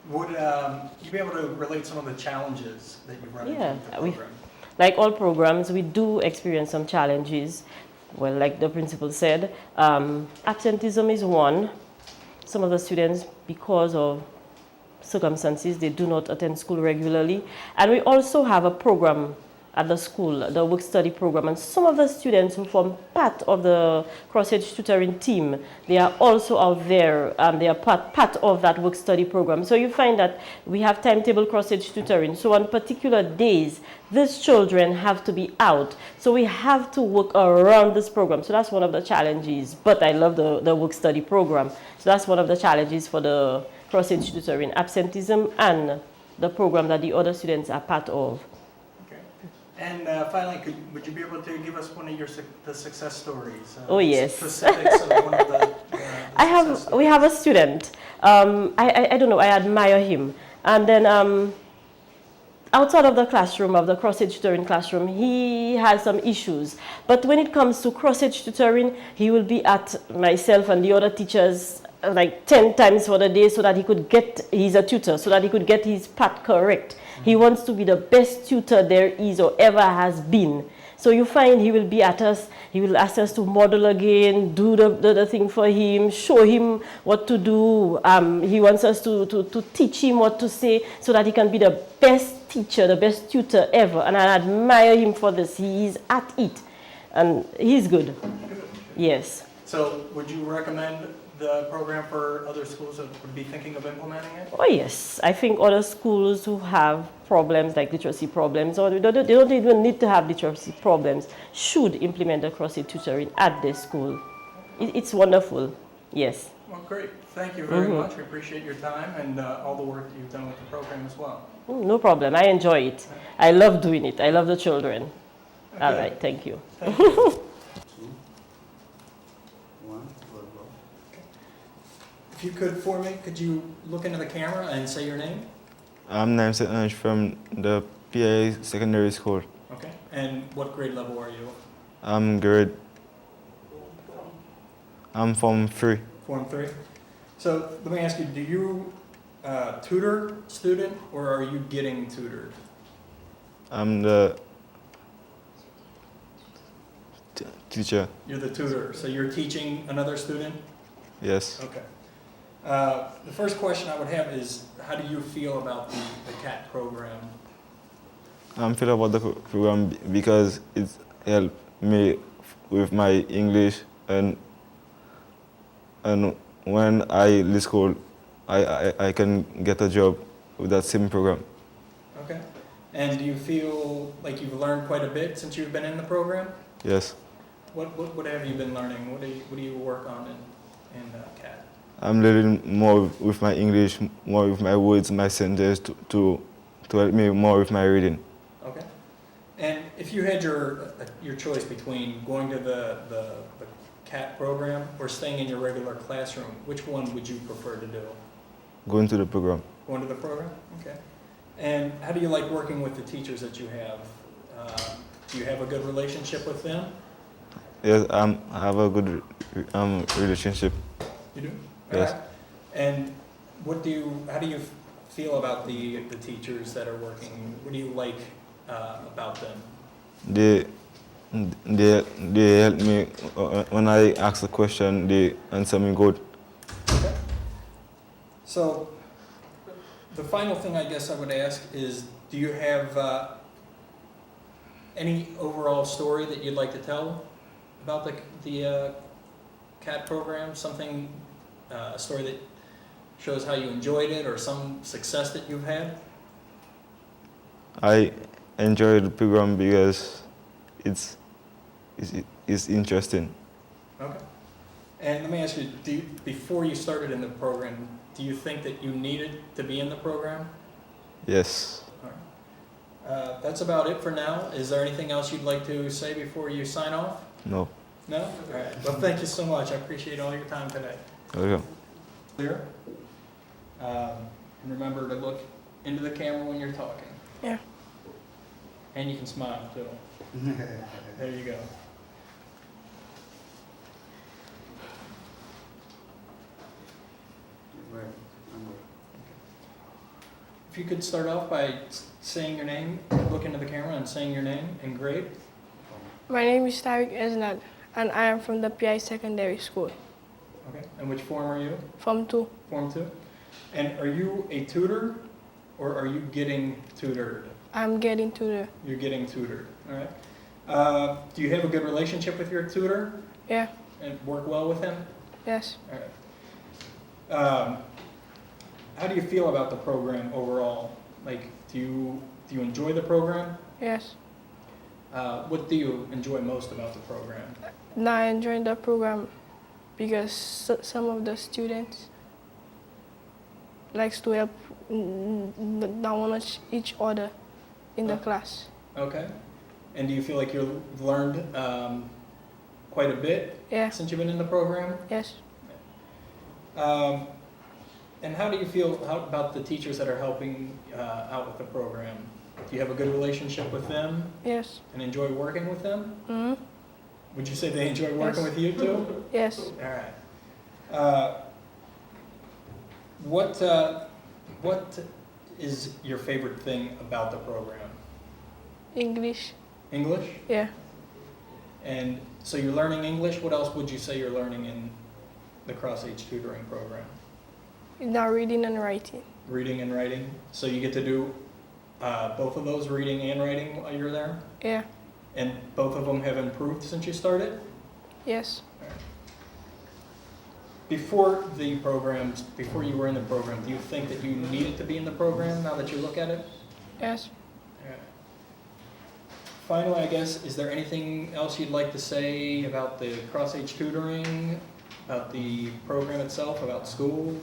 S1: Would you be able to relate some of the challenges that you've run into with the program?
S17: Like all programs, we do experience some challenges. Well, like the principal said, absenteeism is one. Some of the students, because of circumstances, they do not attend school regularly. And we also have a program at the school, the work-study program, and some of the students who form part of the cross-age tutoring team, they are also out there, they are part of that work-study program. So you find that we have timetable cross-age tutoring. So on particular days, these children have to be out. So we have to work around this program. So that's one of the challenges. But I love the work-study program. So that's one of the challenges for the cross-age tutoring, absenteeism and the program that the other students are part of.
S1: And finally, would you be able to give us one of the success stories?
S17: Oh yes.
S1: Specifics of one of the
S17: we have a student. I don't know. I admire him. And then outside of the classroom, of the cross-age tutoring classroom, he has some issues. But when it comes to cross-age tutoring, he will be at myself and the other teachers like 10 times for the day so that he could get, he's a tutor, so that he could get his part correct. He wants to be the best tutor there is or ever has been. So you find he will be at us, he will ask us to model again, do the thing for him, show him what to do. He wants us to teach him what to say so that he can be the best teacher, the best tutor ever. And I admire him for this. He is at it. And he's good. Yes.
S1: So would you recommend the program for other schools that would be thinking of implementing it?
S17: Oh yes, I think other schools who have problems like literacy problems, or they don't even need to have literacy problems, should implement the cross-age tutoring at their school. It's wonderful, yes.
S1: Well, great. Thank you very much. We appreciate your time and all the work that you've done with the program as well.
S17: No problem. I enjoy it. I love doing it. I love the children.
S1: Okay.
S17: All right, thank you.
S1: Thank you. If you could, for me, could you look into the camera and say your name?
S18: I'm Namset Anj from the PA Secondary School.
S1: Okay. And what grade level are you?
S18: I'm Form 3.
S1: Form 3. So let me ask you, do you tutor student or are you getting tutored?
S18: I'm the teacher.
S1: You're the tutor. So you're teaching another student?
S18: Yes.
S1: Okay. The first question I would have is, how do you feel about the CAT program?
S18: I'm feel about the program because it helped me with my English, and when I leave school, I can get a job with that same program.
S1: Okay. And do you feel like you've learned quite a bit since you've been in the program?
S18: Yes.
S1: What have you been learning? What do you work on in CAT?
S18: I'm learning more with my English, more with my words, my sentences to help me more with my reading.
S1: Okay. And if you had your choice between going to the CAT program or staying in your regular classroom, which one would you prefer to do?
S18: Going to the program.
S1: Going to the program? Okay. And how do you like working with the teachers that you have? Do you have a good relationship with them?
S18: Yes, I have a good relationship.
S1: You do?
S18: Yes.
S1: Alright. And how do you feel about the teachers that are working? What do you like about them?
S18: They help me when I ask a question. They answer me good.
S1: Okay. So the final thing I guess I would ask is, do you have any overall story that you'd like to tell about the CAT program? Something, a story that shows how you enjoyed it or some success that you've had?
S18: I enjoy the program because it's interesting.
S1: Okay. And let me ask you, before you started in the program, do you think that you needed to be in the program?
S18: Yes.
S1: All right. That's about it for now. Is there anything else you'd like to say before you sign off?
S18: No.
S1: No? All right. Well, thank you so much. I appreciate all your time today.
S18: Welcome.
S1: Clear? And remember to look into the camera when you're talking.
S10: Yeah.
S1: And you can smile too. There you go. If you could start off by saying your name, look into the camera and saying your name and grade.
S10: My name is Tariq Esnad, and I am from the PI Secondary School.
S1: Okay. And which form are you?
S10: Form 2.
S1: Form 2. And are you a tutor or are you getting tutored?
S10: I'm getting tutored.
S1: You're getting tutored. All right. Do you have a good relationship with your tutor?
S10: Yeah.
S1: And work well with him?
S10: Yes.
S1: All right. How do you feel about the program overall? Like, do you enjoy the program?
S10: Yes.
S1: What do you enjoy most about the program?
S10: Now I enjoy the program because some of the students likes to help each other in the class.
S1: Okay. And do you feel like you've learned quite a bit since you've been in the program?
S10: Yes.
S1: And how do you feel about the teachers that are helping out with the program? Do you have a good relationship with them?
S10: Yes.
S1: And enjoy working with them?
S10: Mm-hmm.
S1: Would you say they enjoy working with you too?
S10: Yes.
S1: All right. What is your favorite thing about the program?
S10: English.
S1: English?
S10: Yeah.
S1: And so you're learning English. What else would you say you're learning in the Cross-Age Tutoring program?
S10: Now reading and writing.
S1: Reading and writing. So you get to do both of those, reading and writing, while you're there?
S10: Yeah.
S1: And both of them have improved since you started?
S10: Yes.
S1: Before the programs, before you were in the program, do you think that you needed to be in the program now that you look at it?
S10: Yes.
S1: Finally, I guess, is there anything else you'd like to say about the Cross-Age Tutoring, about the program itself, about school?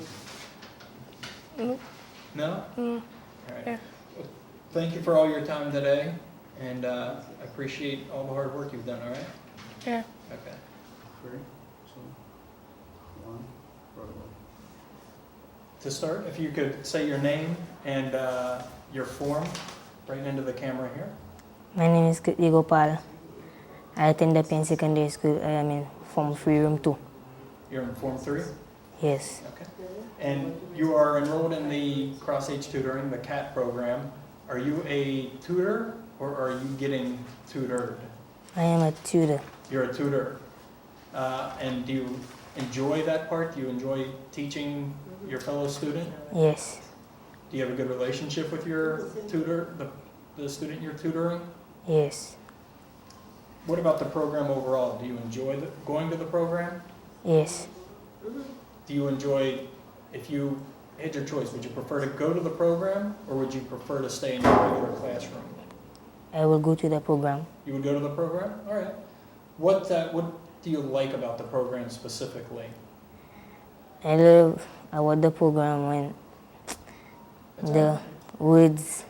S10: No.
S1: No?
S10: Mm.
S1: All right.
S10: Yeah.
S1: Well, thank you for all your time today, and I appreciate all the hard work you've done, all right?
S10: Yeah.
S1: Okay.
S5: 3, 2, 1, protocol.
S1: To start, if you could say your name and your form right into the camera here.
S19: My name is Kitli Gopal. I attend the Penn Secondary School. I am in Form 3, Room 2.
S1: You're in Form 3?
S19: Yes.
S1: Okay. And you are enrolled in the Cross-Age Tutoring, the CAT program. Are you a tutor or are you getting tutored?
S19: I am a tutor.
S1: You're a tutor. And do you enjoy that part? Do you enjoy teaching your fellow student?
S19: Yes.
S1: Do you have a good relationship with your tutor, the student you're tutoring?
S19: Yes.
S1: What about the program overall? Do you enjoy going to the program?
S19: Yes.
S1: Do you enjoy, if you had your choice, would you prefer to go to the program or would you prefer to stay in your regular classroom?
S19: I will go to the program.
S1: You would go to the program? All right. What do you like about the program specifically?
S19: I love about the program when the words